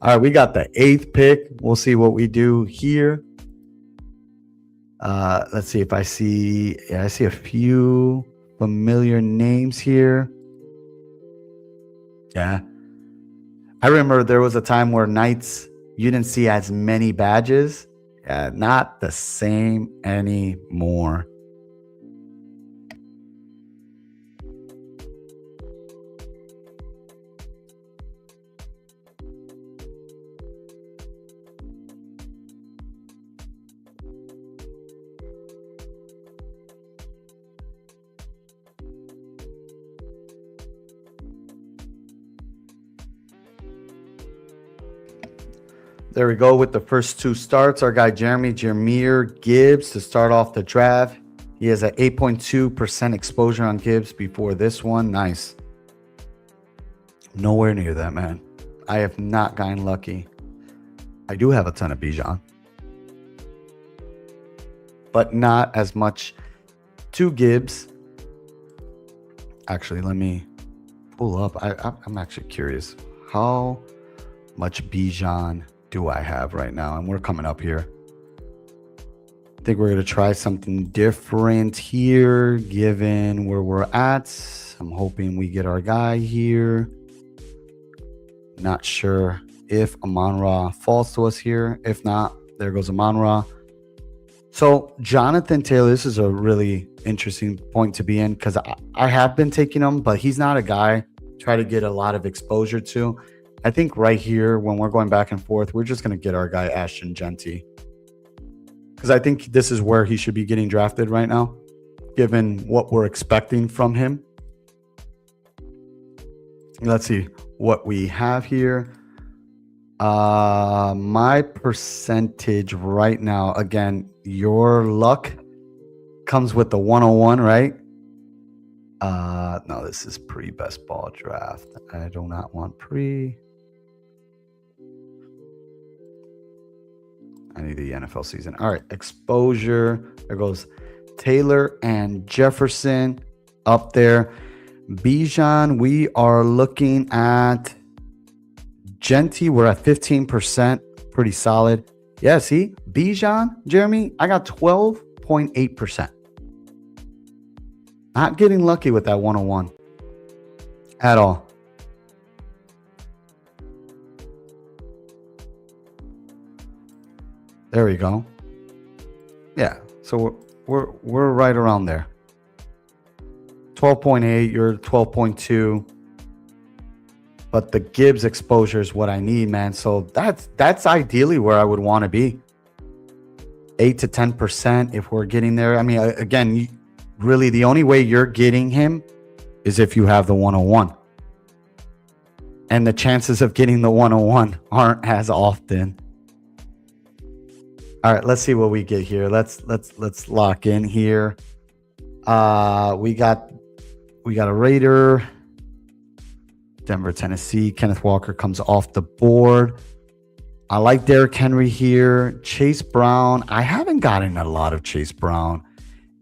All right, we got the 8th pick. We'll see what we do here. Let's see if I see a few familiar names here. Yeah. I remember there was a time where Knights, you didn't see as many badges. Yeah, not the same anymore. There we go with the first two starts. Our guy Jeremy Jameer Gibbs to start off the draft. He has an 8.2% exposure on Gibbs before this one. Nice. Nowhere near that, man. I have not gotten lucky. I do have a ton of Bijan, but not as much to Gibbs. Actually, let me pull up. I'm actually curious. How much Bijan do I have right now? And we're coming up here. I think we're going to try something different here, given where we're at. I'm hoping we get our guy here. Not sure if Amon-Ra falls to us here. If not, there goes Amon-Ra. So Jonathan Taylor, this is a really interesting point to be in because I have been taking him, but he's not a guy try to get a lot of exposure to. I think right here, when we're going back and forth, we're just going to get our guy Ashton Genty, because I think this is where he should be getting drafted right now, given what we're expecting from him. Let's see what we have here. My percentage right now, again, your luck comes with the 101, right? No, this is pre-best ball draft. I do not want pre. I need the NFL season. All right, exposure. There goes Taylor and Jefferson up there. Bijan, we are looking at Genty. We're at 15%. Pretty solid. Yeah, see? Bijan, Jeremy, I got 12.8%. Not getting lucky with that 101 at all. There we go. Yeah, so we're right around there. 12.8, you're 12.2. But the Gibbs exposure is what I need, man. So that's ideally where I would want to be. 8 to 10% if we're getting there. I mean, again, really the only way you're getting him is if you have the 101. And the chances of getting the 101 aren't as often. All right, let's see what we get here. Let's lock in here. We got a Raider. Denver, Tennessee. Kenneth Walker comes off the board. I like Derrick Henry here. Chase Brown. I haven't gotten a lot of Chase Brown.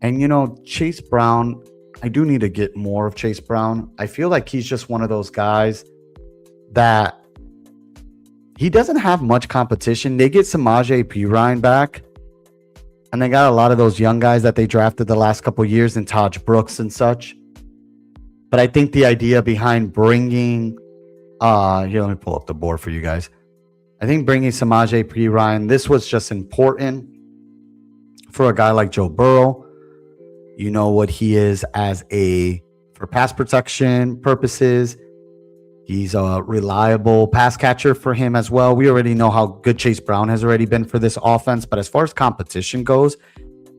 And, you know, Chase Brown, I do need to get more of Chase Brown. I feel like he's just one of those guys that he doesn't have much competition. They get Samaje Perine back. And they got a lot of those young guys that they drafted the last couple of years, and Taj Brooks and such. But I think the idea behind bringing, here, let me pull up the board for you guys. I think bringing Samaje Perine, this was just important for a guy like Joe Burrow. You know what he is for pass protection purposes. He's a reliable pass catcher for him as well. We already know how good Chase Brown has already been for this offense. But as far as competition goes,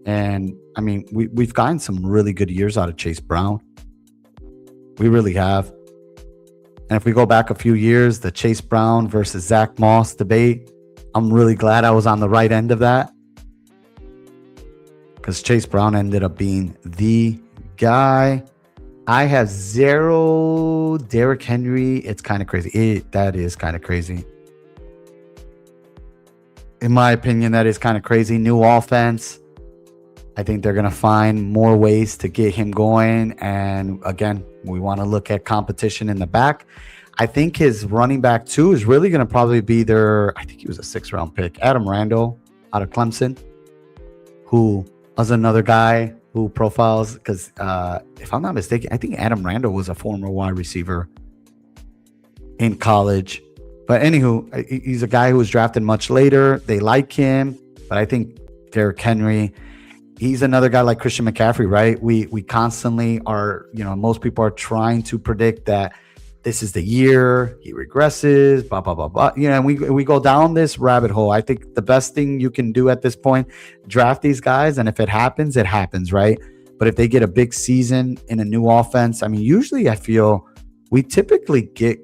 and I mean, we've gotten some really good years out of Chase Brown. We really have. And if we go back a few years, the Chase Brown versus Zach Moss debate, I'm really glad I was on the right end of that, because Chase Brown ended up being the guy. I have 0 Derrick Henry. It's kind of crazy. That is kind of crazy. In my opinion, that is kind of crazy. New offense. I think they're going to find more ways to get him going. And again, we want to look at competition in the back. I think his running back 2 is really going to probably be I think he was a 6th-round pick, Adam Randall out of Clemson, who was another guy who profiles, because if I'm not mistaken, I think Adam Randall was a former wide receiver in college. But anywho, he's a guy who was drafted much later. They like him, but I think Derrick Henry, he's another guy like Christian McCaffrey, right? We constantly are, most people are trying to predict that this is the year he regresses, blah, blah, blah, blah. And we go down this rabbit hole. I think the best thing you can do at this point, draft these guys. And if it happens, it happens, right? But if they get a big season in a new offense, I mean, usually I feel we typically get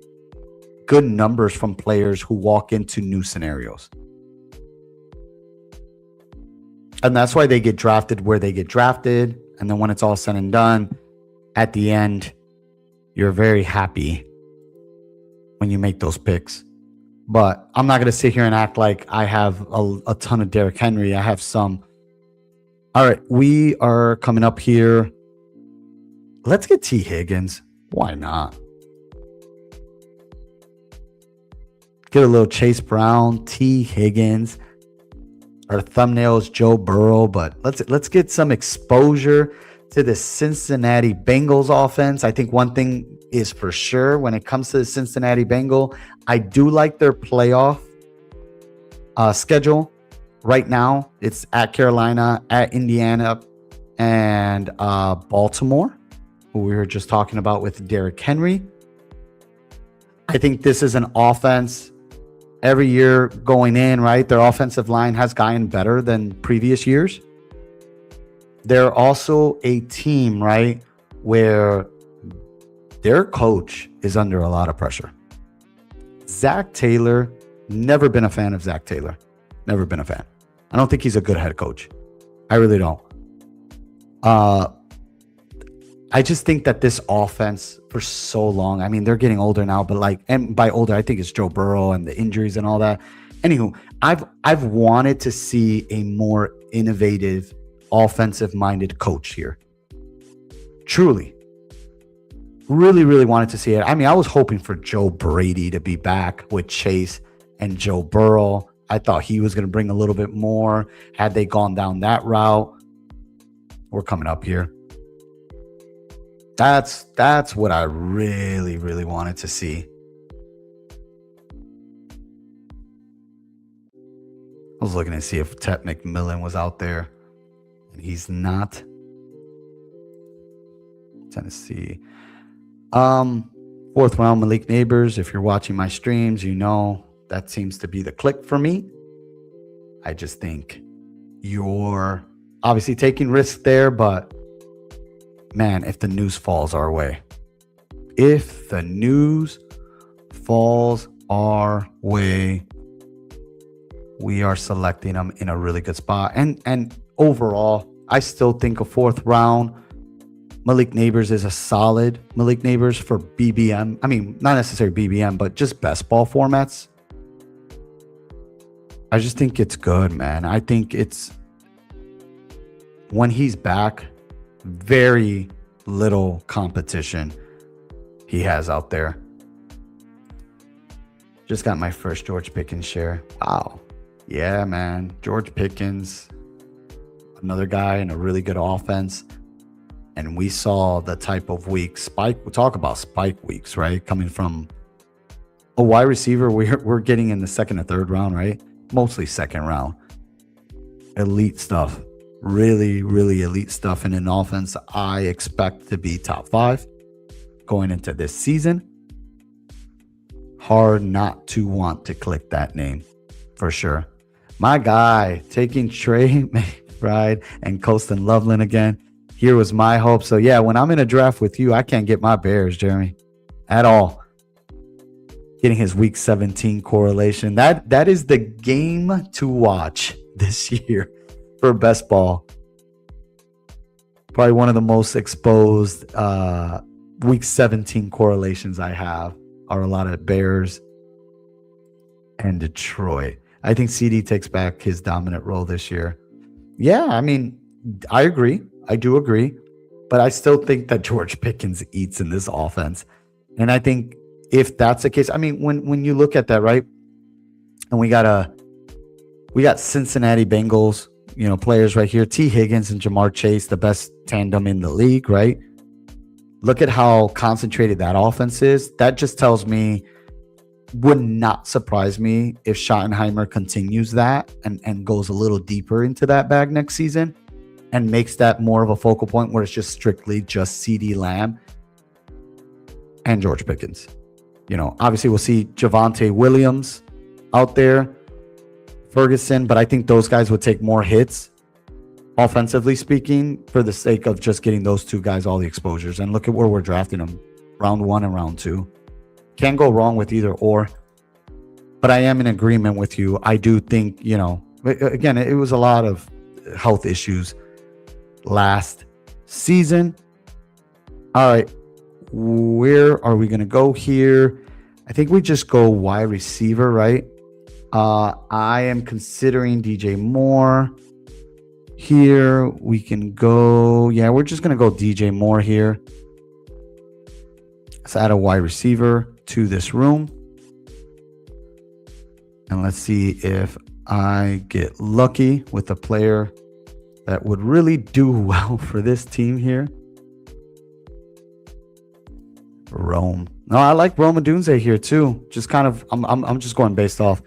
good numbers from players who walk into new scenarios. And that's why they get drafted where they get drafted. And then when it's all said and done, at the end, you're very happy when you make those picks. But I'm not going to sit here and act like I have a ton of Derrick Henry. I have some. All right, we are coming up here. Let's get T. Higgins. Why not? Get a little Chase Brown, T. Higgins. Our thumbnail is Joe Burrow, but let's get some exposure to the Cincinnati Bengals offense. I think one thing is for sure when it comes to the Cincinnati Bengal, I do like their playoff schedule. Right now, it's at Carolina, at Indiana, and Baltimore, who we were just talking about with Derrick Henry. I think this is an offense every year going in, right? Their offensive line has gotten better than previous years. They're also a team, right, where their coach is under a lot of pressure. Zach Taylor, never been a fan of Zach Taylor. Never been a fan. I don't think he's a good head coach. I really don't. I just think that this offense for so long, I mean, they're getting older now, but and by older, I think it's Joe Burrow and the injuries and all that. Anywho, I've wanted to see a more innovative, offensive-minded coach here. Truly. Really, really wanted to see it. I mean, I was hoping for Joe Brady to be back with Chase and Joe Burrow. I thought he was going to bring a little bit more. Had they gone down that route, we're coming up here. That's what I really, really wanted to see. I was looking to see if Ted McMillan was out there, and he's not. Tennessee. Fourth round, Malik Neighbors. If you're watching my streams, you know that seems to be the click for me. I just think you're obviously taking risks there, but man, if the news falls our way, we are selecting them in a really good spot. And overall, I still think a fourth round Malik Neighbors is a solid Malik Neighbors for BBM. I mean, not necessarily BBM, but just best ball formats. I just think it's good, man. I think it's, when he's back, very little competition he has out there. Just got my first George Pickens share. Wow. Yeah, man. George Pickens, another guy in a really good offense. And we saw the type of week spike. We talk about spike weeks, right? Coming from a wide receiver, we're getting in the second or third round, right? Mostly second round. Elite stuff. Really, really elite stuff in an offense I expect to be top 5 going into this season. Hard not to want to click that name for sure. My guy taking Trey McBride and Colston Loveland again. Here was my hope. So yeah, when I'm in a draft with you, I can't get my Bears, Jeremy, at all. Getting his week 17 correlation. That is the game to watch this year for best ball. Probably one of the most exposed week 17 correlations I have are a lot of Bears and Detroit. I think CD takes back his dominant role this year. Yeah, I mean, I agree. I do agree. But I still think that George Pickens eats in this offense. And I think if that's the case, I mean, when you look at that, right? And we got Cincinnati Bengals, players right here. T. Higgins and Jamar Chase, the best tandem in the league, right? Look at how concentrated that offense is. That just tells me, would not surprise me if Schottenheimer continues that and goes a little deeper into that bag next season and makes that more of a focal point where it's just strictly just CD Lamb and George Pickens. Obviously we'll see Javonte Williams out there, Ferguson, but I think those guys would take more hits, offensively speaking, for the sake of just getting those two guys all the exposures. And look at where we're drafting them, round 1 and round 2. Can't go wrong with either or. But I am in agreement with you. I do think, again, it was a lot of health issues last season. All right. Where are we going to go here? I think we just go wide receiver, right? I am considering DJ Moore here. We can go. Yeah, we're just going to go DJ Moore here. Let's add a wide receiver to this room. And let's see if I get lucky with a player that would really do well for this team here. Rome. No, I like Rome Odunze here too. Just kind of, I'm just going based off a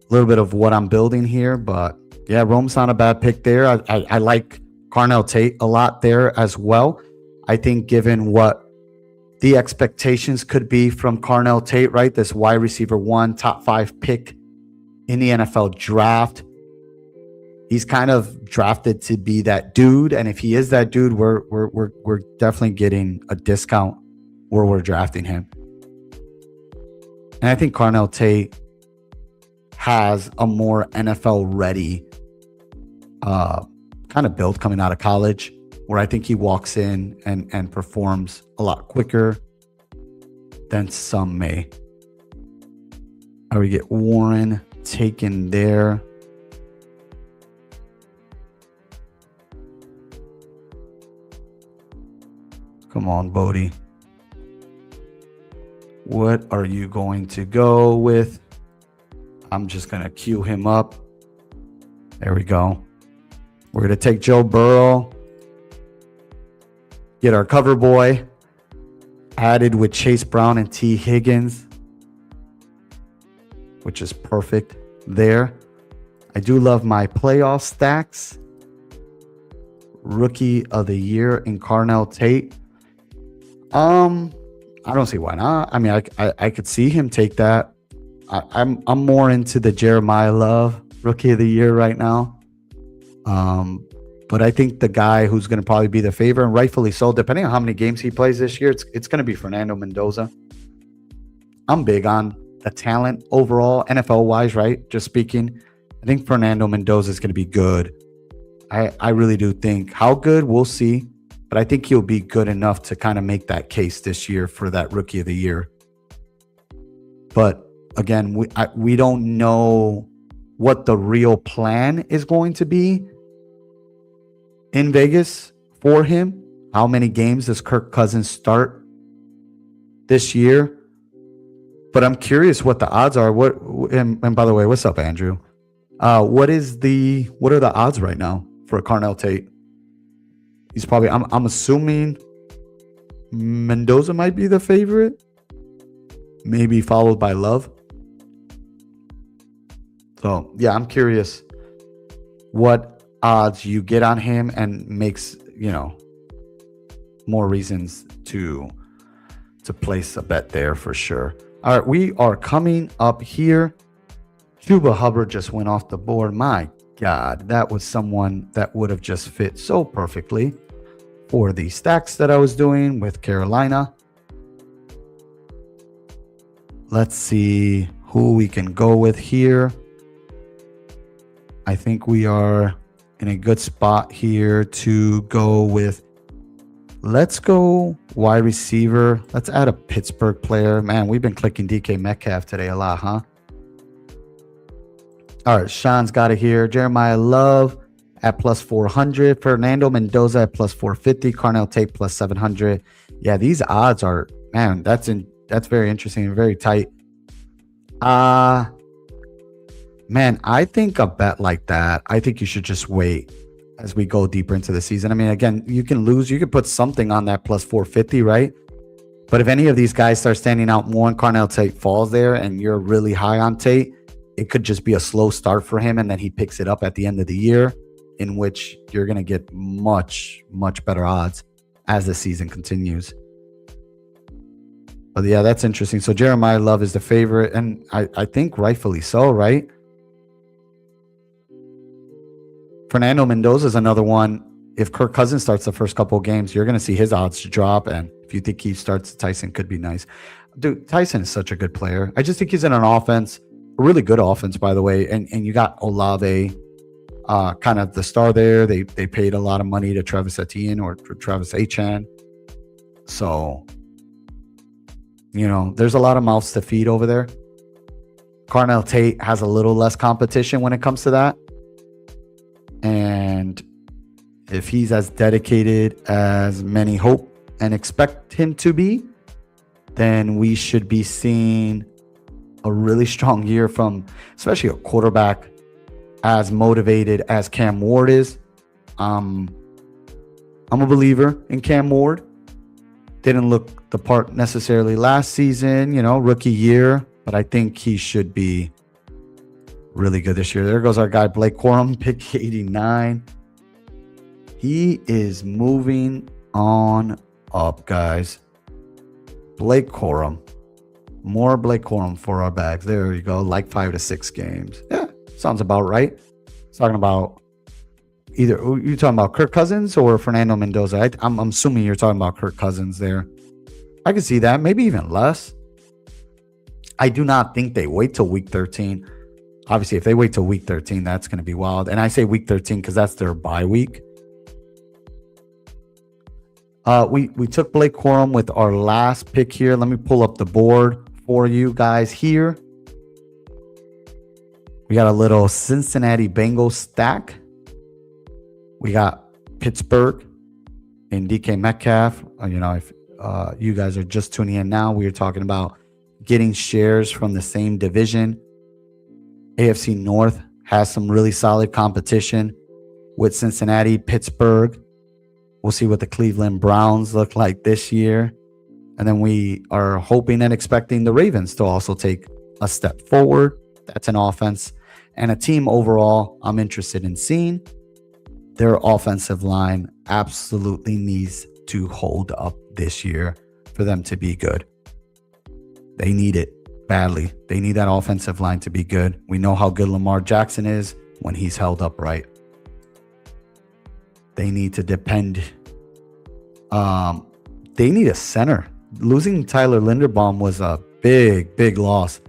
little bit of what I'm building here. But yeah, Rome's not a bad pick there. I like Carnell Tate a lot there as well. I think given what the expectations could be from Carnell Tate, right? This wide receiver 1, top 5 pick in the NFL draft. He's kind of drafted to be that dude. And if he is that dude, we're definitely getting a discount where we're drafting him. And I think Carnell Tate has a more NFL ready kind of build coming out of college, where I think he walks in and performs a lot quicker than some may. We get Warren taken there. Come on, Bodie. What are you going to go with? I'm just going to queue him up. There we go. We're going to take Joe Burrow. Get our cover boy added with Chase Brown and T. Higgins, which is perfect there. I do love my playoff stacks. Rookie of the year in Carnell Tate. I don't see why not. I mean, I could see him take that. I'm more into the Jeremiah Love Rookie of the Year right now. But I think the guy who's going to probably be the favorite, and rightfully so, depending on how many games he plays this year, it's going to be Fernando Mendoza. I'm big on the talent overall, NFL-wise, right? Just speaking, I think Fernando Mendoza is going to be good. I really do think. How good, we'll see. But I think he'll be good enough to kind of make that case this year for that Rookie of the Year. But again, we don't know what the real plan is going to be in Vegas for him. How many games does Kirk Cousins start this year? But I'm curious what the odds are. And by the way, what's up, Andrew? What are the odds right now for Carnell Tate? He's probably, I'm assuming Mendoza might be the favorite, maybe followed by Love. So yeah, I'm curious what odds you get on him, and makes, more reasons to place a bet there for sure. All right, we are coming up here. Chuba Hubbard just went off the board. My God, that was someone that would have just fit so perfectly for the stacks that I was doing with Carolina. Let's see who we can go with here. I think we are in a good spot here to go with, let's go wide receiver. Let's add a Pittsburgh player. Man, we've been clicking DK Metcalf today a lot, huh? All right, Sean's got it here. Jeremiah Love at plus 400. Fernando Mendoza at plus 450. Carnell Tate plus 700. Yeah, these odds are, man, that's very interesting and very tight. Man, I think a bet like that, I think you should just wait as we go deeper into the season. I mean, again, you can lose. You could put something on that plus 450, right? But if any of these guys start standing out more and Carnell Tate falls there and you're really high on Tate, it could just be a slow start for him, and then he picks it up at the end of the year, in which you're going to get much, much better odds as the season continues. But yeah, that's interesting. So Jeremiah Love is the favorite, and I think rightfully so, right? Fernando Mendoza is another one. If Kirk Cousins starts the first couple of games, you're going to see his odds drop, and if you think he starts, Tyson could be nice. dude, Tyson is such a good player. I just think he's in an offense, a really good offense, by the way. And you got Olave, kind of the star there. They paid a lot of money to Travis Etienne or Travis Achan. So, there's a lot of mouths to feed over there. Carnell Tate has a little less competition when it comes to that. And if he's as dedicated as many hope and expect him to be, then we should be seeing a really strong year from especially a quarterback as motivated as Cam Ward is. I'm a believer in Cam Ward. Didn't look the part necessarily last season, rookie year, but I think he should be really good this year. There goes our guy Blake Corum, pick 89. He is moving on up, guys. Blake Corum. More Blake Corum for our bags. There you go. Like 5 to 6 games. Yeah, sounds about right. Talking about either, you talking about Kirk Cousins or Fernando Mendoza? I'm assuming you're talking about Kirk Cousins there. I can see that. Maybe even less. I do not think they wait till week 13. Obviously, if they wait till week 13, that's going to be wild. And I say week 13 because that's their bye week. We took Blake Corum with our last pick here. Let me pull up the board for you guys here. We got a little Cincinnati Bengals stack. We got Pittsburgh and DK Metcalf. If you guys are just tuning in now, we are talking about getting shares from the same division. AFC North has some really solid competition with Cincinnati, Pittsburgh. We'll see what the Cleveland Browns look like this year. And then we are hoping and expecting the Ravens to also take a step forward. That's an offense and a team overall I'm interested in seeing. Their offensive line absolutely needs to hold up this year for them to be good. They need it badly. They need that offensive line to be good. We know how good Lamar Jackson is when he's held up right. They need to depend. They need a center. Losing Tyler Linderbaum was a big loss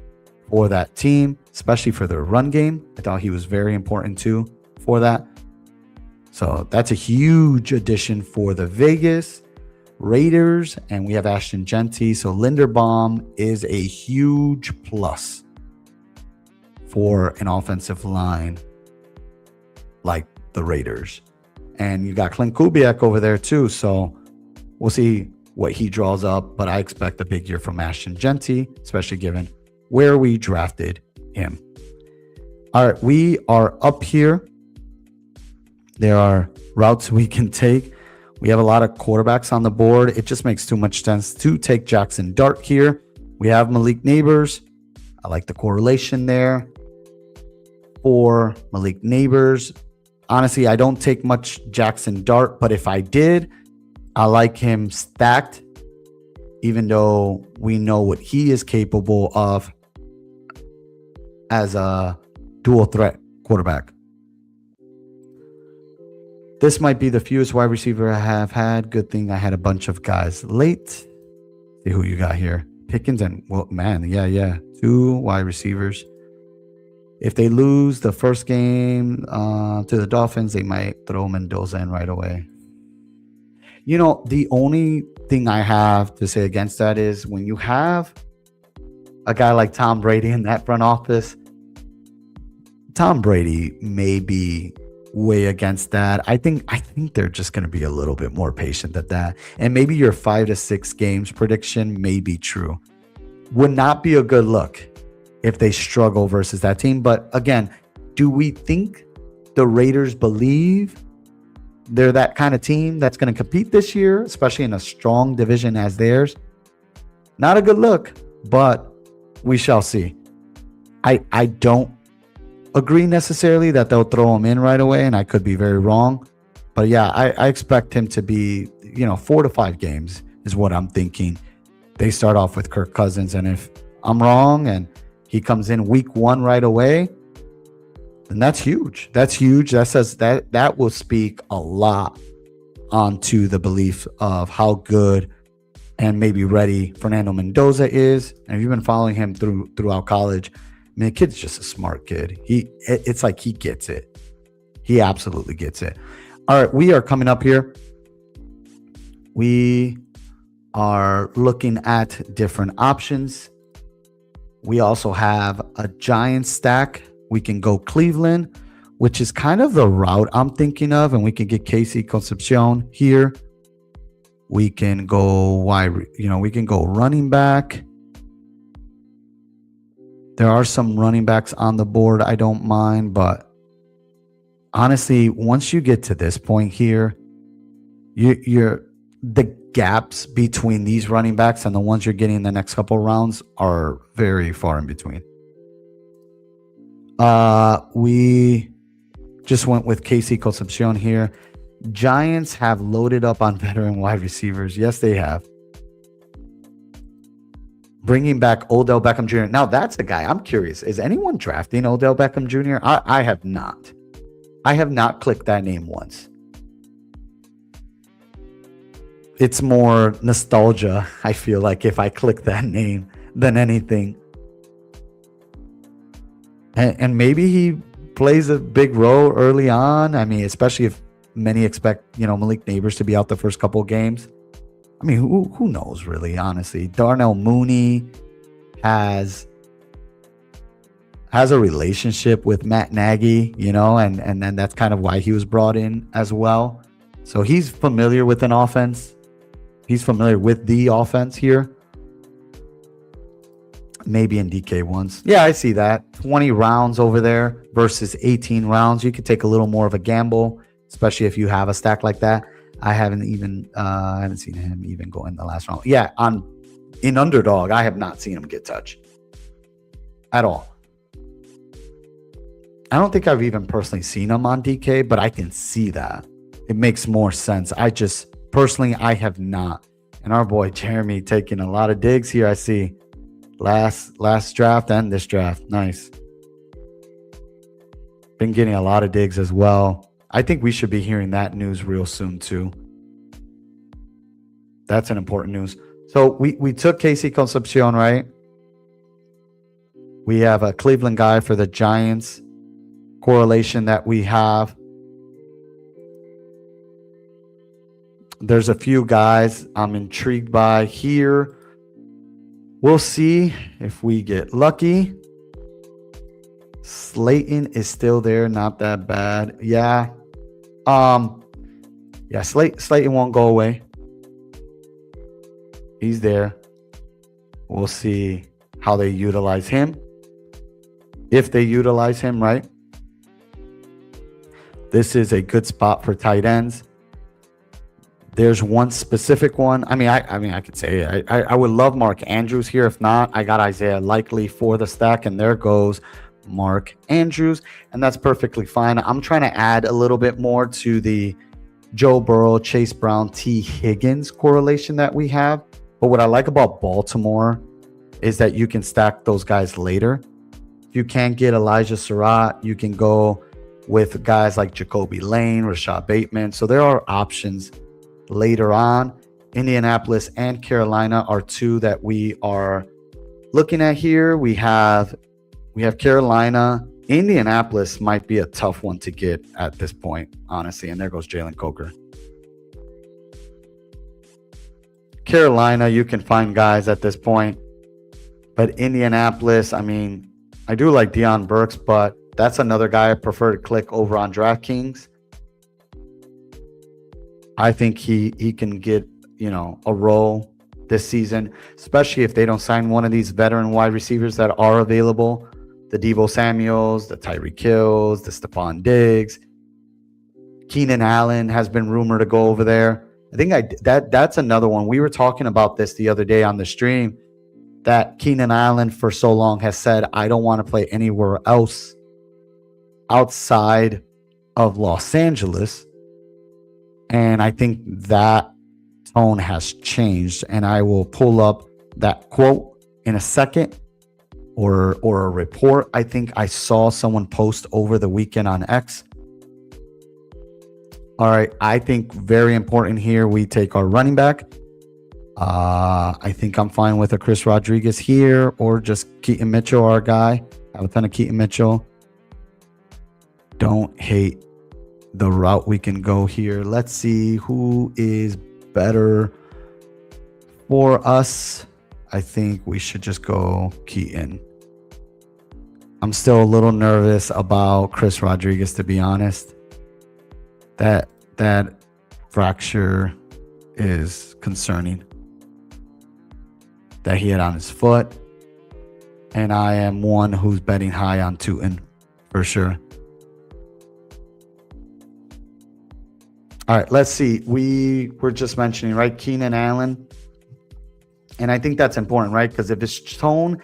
for that team, especially for their run game. I thought he was very important too for that. So that's a huge addition for the Vegas Raiders. And we have Ashton Genty. So Linderbaum is a huge plus for an offensive line like the Raiders. And you got Clint Kubiak over there too. So we'll see what he draws up. But I expect a big year from Ashton Genty, especially given where we drafted him. All right, we are up here. There are routes we can take. We have a lot of quarterbacks on the board. It just makes too much sense to take Jackson Dart here. We have Malik Neighbors. I like the correlation there for Malik Neighbors. Honestly, I don't take much Jackson Dart, but if I did, I like him stacked, even though we know what he is capable of as a dual threat quarterback. This might be the fewest wide receiver I have had. Good thing I had a bunch of guys late. See who you got here. Pickens and, well, man, yeah. 2 wide receivers. If they lose the first game to the Dolphins, they might throw Mendoza in right away. The only thing I have to say against that is when you have a guy like Tom Brady in that front office, Tom Brady may be way against that. I think they're just going to be a little bit more patient at that. And maybe your 5 to 6 games prediction may be true. Would not be a good look if they struggle versus that team. But again, do we think the Raiders believe they're that kind of team that's going to compete this year, especially in a strong division as theirs? Not a good look, but we shall see. I don't agree necessarily that they'll throw him in right away, and I could be very wrong. But yeah, I expect him to be, 4 to 5 games is what I'm thinking. They start off with Kirk Cousins, and if I'm wrong and he comes in week 1 right away, then that's huge. That says that will speak a lot onto the belief of how good and maybe ready Fernando Mendoza is. And if you've been following him throughout college, I mean, the kid's just a smart kid. It's like he gets it. He absolutely gets it. All right, we are coming up here. We are looking at different options. We also have a Giant stack. We can go Cleveland, which is kind of the route I'm thinking of, and we can get Casey Concepcion here. We can go we can go running back. There are some running backs on the board I don't mind, but honestly, once you get to this point here, you're the gaps between these running backs and the ones you're getting in the next couple rounds are very far in between. We just went with Casey Concepcion here. Giants have loaded up on veteran wide receivers. Yes, they have. Bringing back Odell Beckham Jr. Now, that's a guy I'm curious. Is anyone drafting Odell Beckham Jr.? I have not. I have not clicked that name once. It's more nostalgia, I feel like, if I click that name than anything. And maybe he plays a big role early on. I mean, especially if many expect, Malik Neighbors to be out the first couple of games. I mean, who knows, really, honestly. Darnell Mooney has a relationship with Matt Nagy, and then that's kind of why he was brought in as well. So he's familiar with an offense. He's familiar with the offense here. Maybe in DK ones. Yeah, I see that. 20 rounds over there versus 18 rounds. You could take a little more of a gamble, especially if you have a stack like that. I haven't seen him even go in the last round. Yeah, in Underdog, I have not seen him get touched at all. I don't think I've even personally seen him on DK, but I can see that. It makes more sense. I have not. And our boy Jeremy taking a lot of digs here, I see. Last draft and this draft. Nice. Been getting a lot of digs as well. I think we should be hearing that news real soon too. That's an important news. So we took Casey Concepcion, right? We have a Cleveland guy for the Giants. Correlation that we have. There's a few guys I'm intrigued by here. We'll see if we get lucky. Slayton is still there, not that bad. Yeah. Slayton won't go away. He's there. We'll see how they utilize him. If they utilize him, right? This is a good spot for tight ends. There's one specific one. I could say it. I would love Mark Andrews here. If not, I got Isaiah Likely for the stack, and there goes Mark Andrews, and that's perfectly fine. I'm trying to add a little bit more to the Joe Burrow, Chase Brown, T. Higgins correlation that we have. But what I like about Baltimore is that you can stack those guys later. If you can't get Elijah Surratt, you can go with guys like Jacoby Lane, Rashad Bateman. So there are options later on. Indianapolis and Carolina are two that we are looking at here. We have Carolina. Indianapolis might be a tough one to get at this point, honestly. And there goes Jalen Coker. Carolina, you can find guys at this point. But Indianapolis, I do like Deion Burks, but that's another guy I prefer to click over on DraftKings. I think he can get, a role this season, especially if they don't sign one of these veteran wide receivers that are available. The Deebo Samuels, the Tyreek Hills, the Stephon Diggs. Keenan Allen has been rumored to go over there. I think that's another one. We were talking about this the other day on the stream, that Keenan Allen for so long has said, I don't want to play anywhere else outside of Los Angeles. And I think that tone has changed. And I will pull up that quote in a second, or a report. I think I saw someone post over the weekend on X. All right. I think very important here, we take our running back. I think I'm fine with a Chris Rodriguez here or just Keaton Mitchell, our guy. I have a ton of Keaton Mitchell. Don't hate the route we can go here. Let's see who is better for us. I think we should just go Keaton. I'm still a little nervous about Chris Rodriguez, to be honest. That fracture is concerning that he had on his foot. And I am one who's betting high on Tootin for sure. All right, let's see. We were just mentioning, right, Keenan Allen. And I think that's important, right? Because if his tone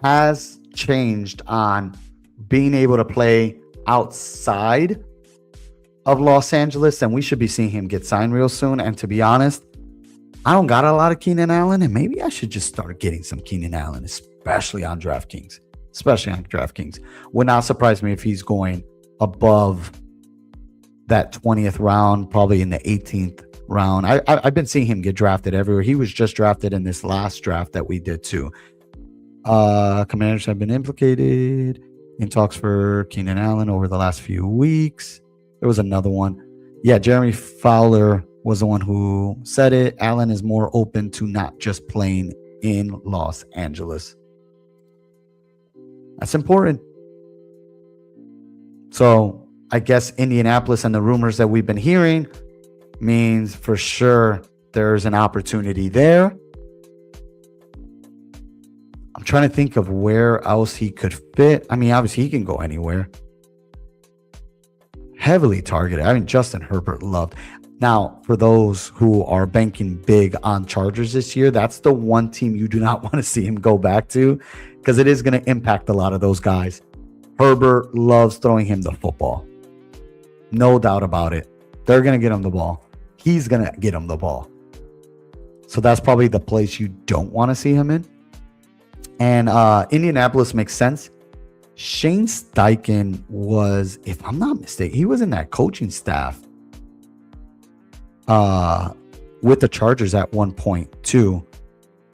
has changed on being able to play outside of Los Angeles, then we should be seeing him get signed real soon. And to be honest, I don't got a lot of Keenan Allen, and maybe I should just start getting some Keenan Allen, especially on DraftKings. Would not surprise me if he's going above that 20th round, probably in the 18th round. I've been seeing him get drafted everywhere. He was just drafted in this last draft that we did too. Commanders have been implicated in talks for Keenan Allen over the last few weeks. There was another one. Yeah, Jeremy Fowler was the one who said it. Allen is more open to not just playing in Los Angeles. That's important. So I guess Indianapolis and the rumors that we've been hearing means for sure there's an opportunity there. I'm trying to think of where else he could fit. I mean, obviously he can go anywhere. Heavily targeted. I mean, Justin Herbert loved. Now, for those who are banking big on Chargers this year, that's the one team you do not want to see him go back to because it is going to impact a lot of those guys. Herbert loves throwing him the football. No doubt about it. They're going to get him the ball. He's going to get him the ball. So that's probably the place you don't want to see him in. And Indianapolis makes sense. Shane Steichen was, if I'm not mistaken, he was in that coaching staff with the Chargers at one point too.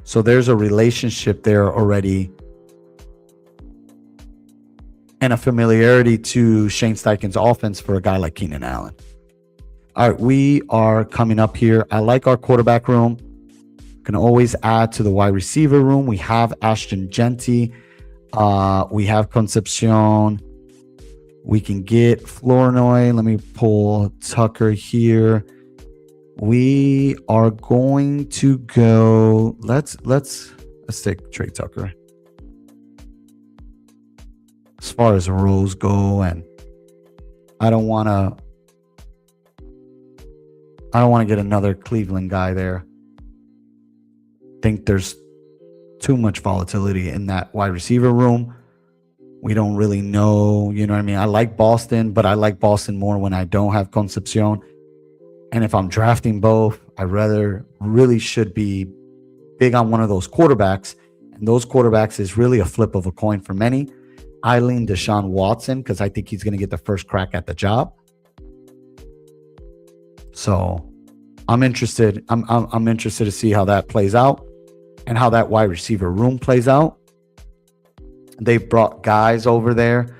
So there's a relationship there already and a familiarity to Shane Steichen's offense for a guy like Keenan Allen. All right, we are coming up here. I like our quarterback room. Can always add to the wide receiver room. We have Ashton Genty. We have Concepcion. We can get Flournoy. Let me pull Tucker here. We are going to go. Let's take Trey Tucker. As far as rows go, and I don't want to get another Cleveland guy there. Think there's too much volatility in that wide receiver room. We don't really know, you know what I mean? I like Boston, but I like Boston more when I don't have Concepcion. And if I'm drafting both, I really should be big on one of those quarterbacks. And those quarterbacks is really a flip of a coin for many. I lean Deshaun Watson because I think he's going to get the first crack at the job. So I'm interested. I'm interested to see how that plays out and how that wide receiver room plays out. They brought guys over there.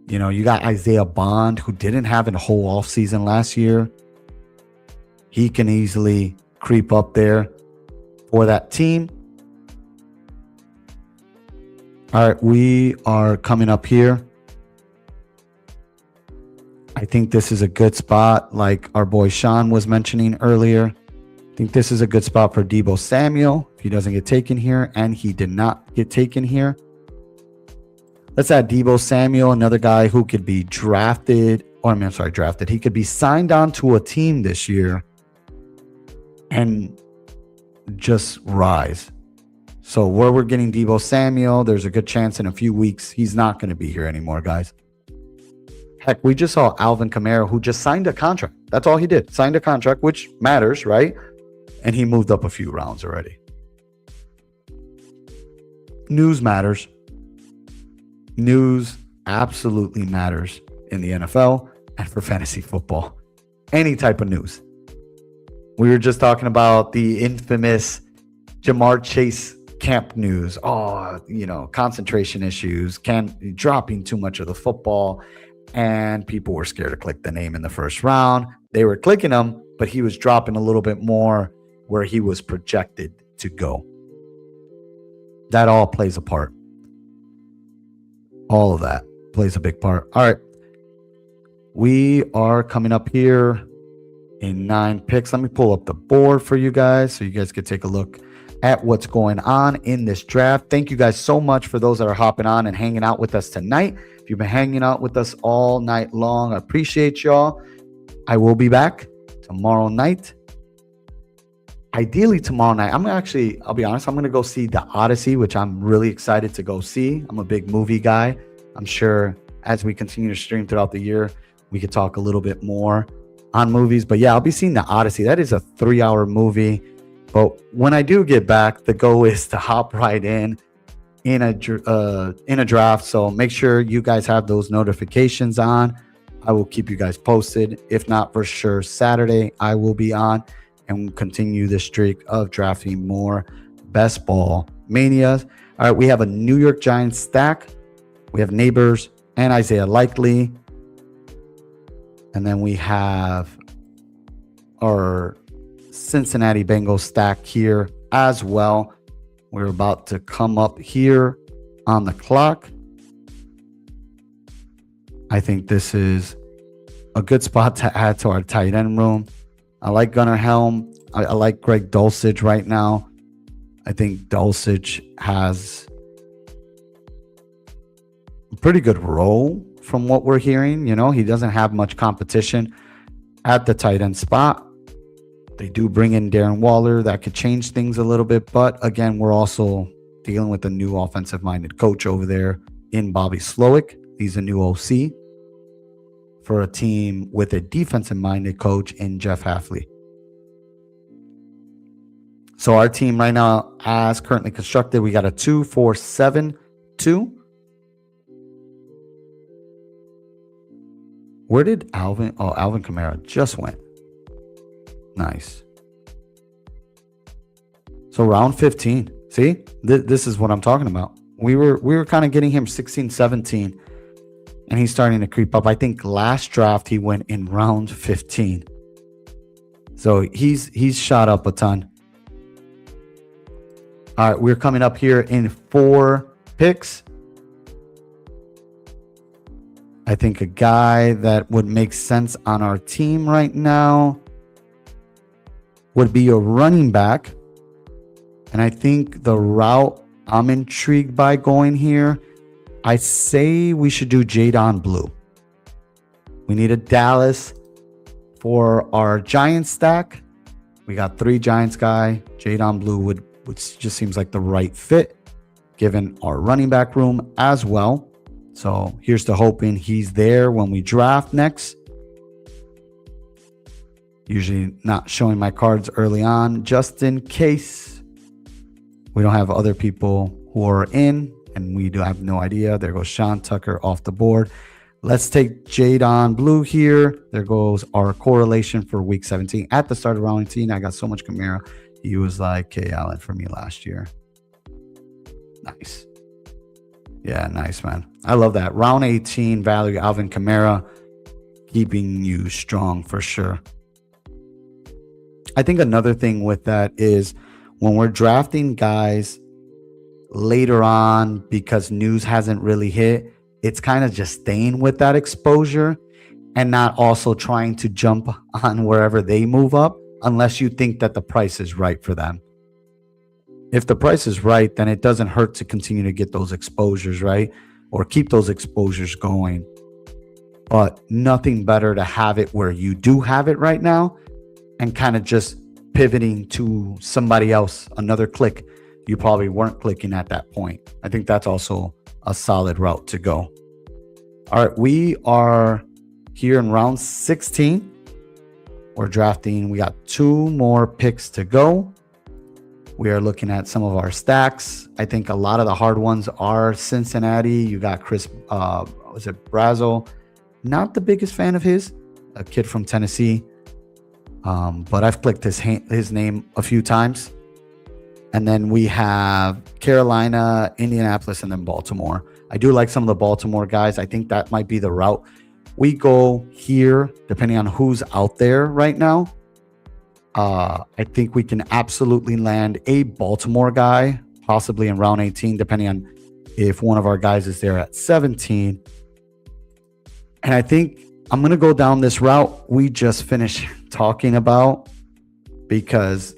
You know, you got Isaiah Bond, who didn't have a whole offseason last year. He can easily creep up there for that team. All right, we are coming up here. I think this is a good spot, like our boy Sean was mentioning earlier. I think this is a good spot for Deebo Samuel if he doesn't get taken here, and he did not get taken here. Let's add Deebo Samuel, another guy who could be drafted. He could be signed on to a team this year and just rise. So where we're getting Deebo Samuel, there's a good chance in a few weeks he's not going to be here anymore, guys. Heck, we just saw Alvin Kamara, who just signed a contract. That's all he did. Signed a contract, which matters, right? And he moved up a few rounds already. News matters. News absolutely matters in the NFL and for fantasy football. Any type of news. We were just talking about the infamous Jamar Chase camp news. Oh, concentration issues, dropping too much of the football. And people were scared to click the name in the first round. They were clicking him, but he was dropping a little bit more where he was projected to go. That all plays a part. All of that plays a big part. All right. We are coming up here in 9 picks. Let me pull up the board for you guys so you guys can take a look at what's going on in this draft. Thank you guys so much for those that are hopping on and hanging out with us tonight. If you've been hanging out with us all night long, I appreciate y'all. I will be back tomorrow night. Ideally tomorrow night. I'll be honest, I'm going to go see The Odyssey, which I'm really excited to go see. I'm a big movie guy. I'm sure as we continue to stream throughout the year, we could talk a little bit more on movies. But yeah, I'll be seeing The Odyssey. That is a 3-hour movie. But when I do get back, the goal is to hop right in a draft. So make sure you guys have those notifications on. I will keep you guys posted. If not, for sure, Saturday I will be on and continue the streak of drafting more best ball manias. All right, we have a New York Giants stack. We have Neighbors and Isaiah Likely. And then we have our Cincinnati Bengals stack here as well. We're about to come up here on the clock. I think this is a good spot to add to our tight end room. I like Gunnar Helm. I like Greg Dulcich right now. I think Dulcich has a pretty good role from what we're hearing. He doesn't have much competition at the tight end spot. They do bring in Darren Waller. That could change things a little bit. But again, we're also dealing with a new offensive-minded coach over there in Bobby Slowick. He's a new OC for a team with a defensive-minded coach in Jeff Hafley. So our team right now, as currently constructed, we got a 2-4-7-2. Where did Alvin Kamara just went? Nice. So round 15. See, this is what I'm talking about. We were kind of getting him 16, 17, and he's starting to creep up. I think last draft he went in round 15. So he's shot up a ton. All right, we're coming up here in 4 picks. I think a guy that would make sense on our team right now would be a running back. And I think the route I'm intrigued by going here, I say we should do Jadon Blue. We need a Dallas for our Giants stack. We got 3 Giants guy. Jadon Blue would just seems like the right fit given our running back room as well. So here's to hoping he's there when we draft next. Usually not showing my cards early on just in case we don't have other people who are in and we do have no idea. There goes Sean Tucker off the board. Let's take Jadon Blue here. There goes our correlation for week 17. At the start of round 18, I got so much Kamara. He was like Kay Allen for me last year. Nice. Yeah, nice, man. I love that. Round 18 value, Alvin Kamara, keeping you strong for sure. I think another thing with that is when we're drafting guys later on because news hasn't really hit, it's kind of just staying with that exposure and not also trying to jump on wherever they move up unless you think that the price is right for them. If the price is right, then it doesn't hurt to continue to get those exposures, right? Or keep those exposures going. But nothing better to have it where you do have it right now and kind of just pivoting to somebody else, another click you probably weren't clicking at that point. I think that's also a solid route to go. All right, we are here in round 16. We're drafting. We got 2 more picks to go. We are looking at some of our stacks. I think a lot of the hard ones are Cincinnati. You got Chris, was it Brazel? Not the biggest fan of his, a kid from Tennessee. But I've clicked his name a few times. And then we have Carolina, Indianapolis, and then Baltimore. I do like some of the Baltimore guys. I think that might be the route we go here, depending on who's out there right now. I think we can absolutely land a Baltimore guy, possibly in round 18, depending on if one of our guys is there at 17. And I think I'm going to go down this route we just finished talking about, because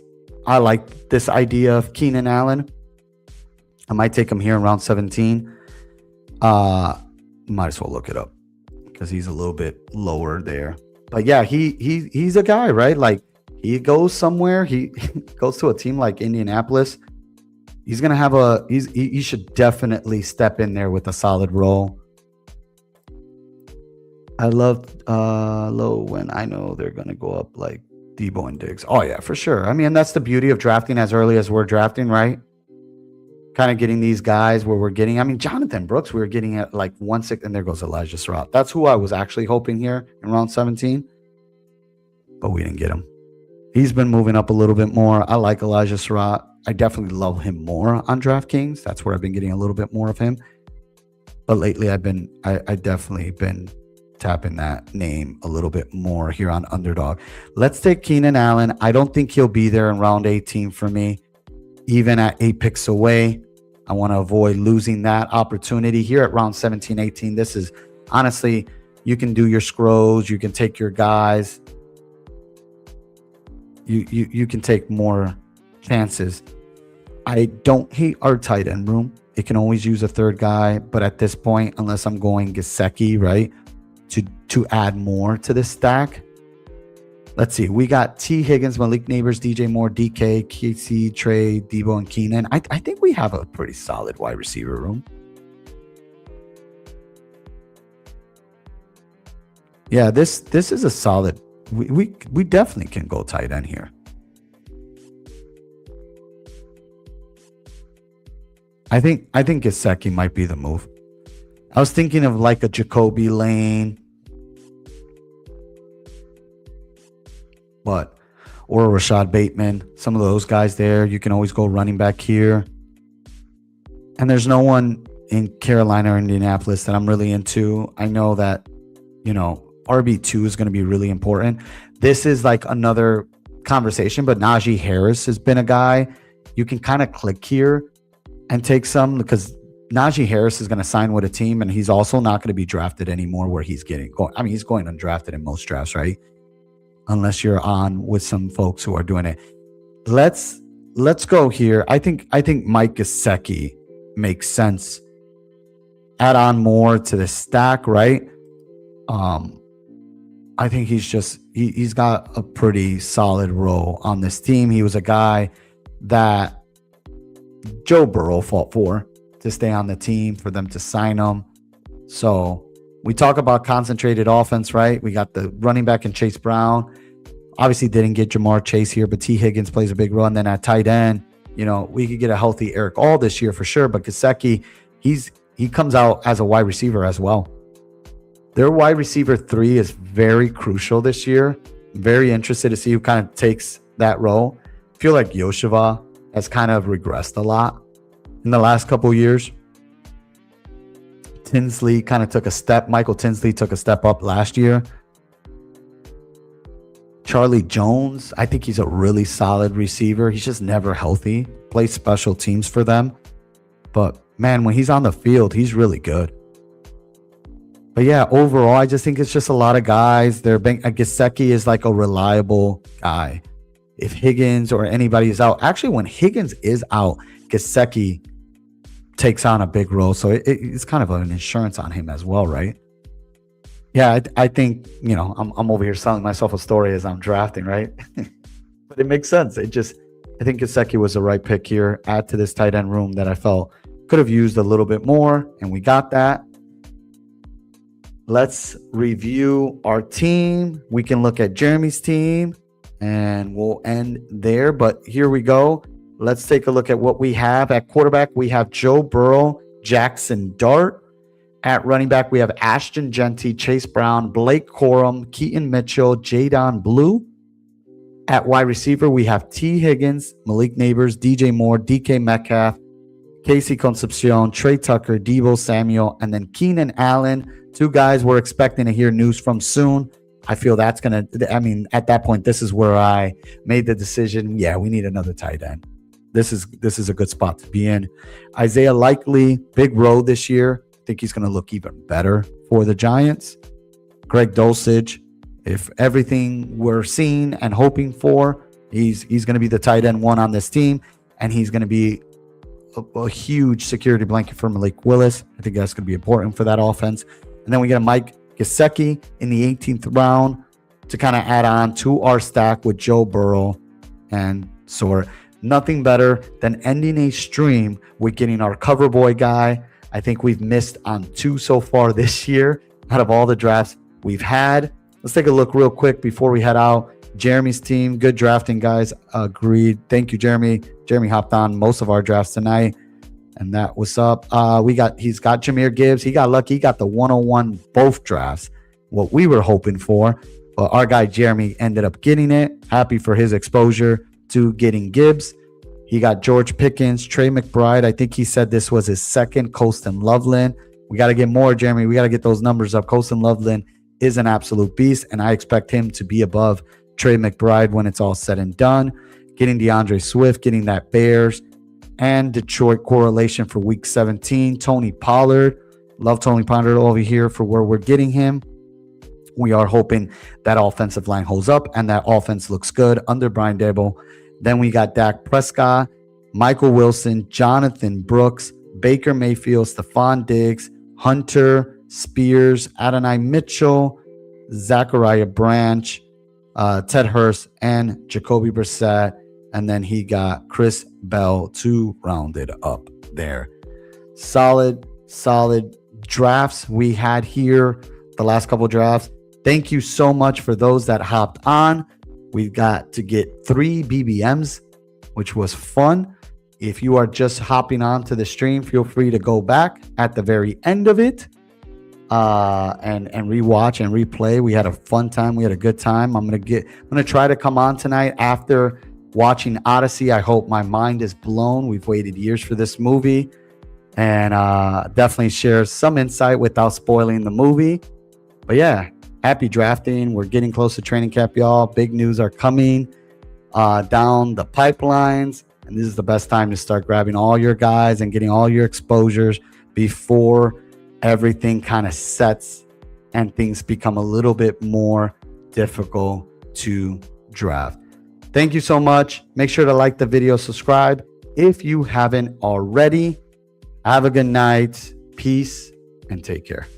I like this idea of Keenan Allen. I might take him here in round 17. Might as well look it up because he's a little bit lower there. But yeah, he's a guy, right? Like, he goes somewhere. He goes to a team like Indianapolis. He's going to have he should definitely step in there with a solid role. I love low when I know they're going to go up like Debo and Diggs. Oh, yeah, for sure. I mean, that's the beauty of drafting as early as we're drafting, right? Kind of getting these guys where we're getting. I mean, Jonathan Brooks, we were getting at like 1/6, and there goes Elijah Surratt. That's who I was actually hoping here in round 17, but we didn't get him. He's been moving up a little bit more. I like Elijah Surratt. I definitely love him more on DraftKings. That's where I've been getting a little bit more of him. But lately, I definitely been tapping that name a little bit more here on Underdog. Let's take Keenan Allen. I don't think he'll be there in round 18 for me, even at 8 picks away. I want to avoid losing that opportunity here at round 17, 18. This is honestly, you can do your scrolls. You can take your guys. You can take more chances. I don't hate our tight end room. It can always use a third guy, but at this point, unless I'm going Gesicki, right, to add more to this stack. Let's see. We got T. Higgins, Malik Neighbors, DJ Moore, DK, Casey, Trey, Debo, and Keenan. I think we have a pretty solid wide receiver room. Yeah, this is a solid. We definitely can go tight end here. I think Gesicki might be the move. I was thinking of like a Jacoby Lane, or a Rashad Bateman. Some of those guys there. You can always go running back here. And there's no one in Carolina or Indianapolis that I'm really into. I know that, RB2 is going to be really important. This is like another conversation, but Najee Harris has been a guy you can kind of click here and take some, because Najee Harris is going to sign with a team, and he's also not going to be drafted anymore where he's getting. I mean, he's going undrafted in most drafts, right? Unless you're on with some folks who are doing it. Let's go here. I think Mike Gesicki makes sense. Add on more to the stack, right? I think he's got a pretty solid role on this team. He was a guy that Joe Burrow fought for to stay on the team, for them to sign him. So we talk about concentrated offense, right? We got the running back in Chase Brown. Obviously didn't get Jamar Chase here, but T. Higgins plays a big role. And then at tight end, we could get a healthy Eric All this year for sure. But Gesicki, he comes out as a wide receiver as well. Their wide receiver 3 is very crucial this year. I'm very interested to see who kind of takes that role. I feel like Yoshua has kind of regressed a lot in the last couple of years. Tinsley kind of took a step. Michael Tinsley took a step up last year. Charlie Jones, I think he's a really solid receiver. He's just never healthy. Plays special teams for them. But, man, when he's on the field, he's really good. But, yeah, overall, I just think it's just a lot of guys. Gesicki is like a reliable guy. If Higgins or anybody is out. Actually, when Higgins is out, Gesicki takes on a big role. So it's kind of an insurance on him as well, right? Yeah, I think, I'm over here selling myself a story as I'm drafting, right? But it makes sense. I think Gesicki was the right pick here. Add to this tight end room that I felt could have used a little bit more, and we got that. Let's review our team. We can look at Jeremy's team, and we'll end there. But here we go. Let's take a look at what we have. At quarterback, we have Joe Burrow, Jackson Dart. At running back, we have Ashton Genty, Chase Brown, Blake Corum, Keaton Mitchell, Jadon Blue. At wide receiver, we have T. Higgins, Malik Neighbors, DJ Moore, DK Metcalf, Casey Concepcion, Trey Tucker, Deebo Samuel, and then Keenan Allen. 2 guys we're expecting to hear news from soon. I feel that's going to, I mean, at that point, this is where I made the decision. Yeah, we need another tight end. This is a good spot to be in. Isaiah Likely, big road this year. I think he's going to look even better for the Giants. Greg Dulcich, if everything we're seeing and hoping for, he's going to be the tight end 1 on this team, and he's going to be a huge security blanket for Malik Willis. I think that's going to be important for that offense. And then we get a Mike Gesicki in the 18th round to kind of add on to our stack with Joe Burrow and Sort. Nothing better than ending a stream with getting our cover boy guy. I think we've missed on 2 so far this year out of all the drafts we've had. Let's take a look real quick before we head out. Jeremy's team, good drafting, guys. Agreed. Thank you, Jeremy. Jeremy hopped on most of our drafts tonight, and that was up. He's got Jahmyr Gibbs. He got lucky. He got the 101 both drafts, what we were hoping for. But our guy Jeremy ended up getting it. Happy for his exposure to getting Gibbs. He got George Pickens, Trey McBride. I think he said this was his second. Colston Loveland. We got to get more, Jeremy. We got to get those numbers up. Colston Loveland is an absolute beast, and I expect him to be above Trey McBride when it's all said and done. Getting DeAndre Swift, getting that Bears and Detroit correlation for week 17. Tony Pollard. Love Tony Pollard over here for where we're getting him. We are hoping that offensive line holds up and that offense looks good under Brian Daboll. Then we got Dak Prescott, Michael Wilson, Jonathan Brooks, Baker Mayfield, Stephon Diggs, Hunter, Spears, Adonai Mitchell, Zachariah Branch, Ted Hurst, and Jacoby Brissett. And then he got Chris Bell to round it up there. Solid drafts we had here, the last couple drafts. Thank you so much for those that hopped on. We got to get 3 BBMs, which was fun. If you are just hopping on to the stream, feel free to go back at the very end of it and rewatch and replay. We had a fun time. We had a good time. I'm gonna try to come on tonight after watching Odyssey. I hope my mind is blown. We've waited years for this movie, and definitely share some insight without spoiling the movie. But yeah, happy drafting. We're getting close to training camp, y'all. Big news are coming down the pipelines, and this is the best time to start grabbing all your guys and getting all your exposures before everything kind of sets and things become a little bit more difficult to draft. Thank you so much. Make sure to like the video, subscribe if you haven't already. Have a good night. Peace and take care.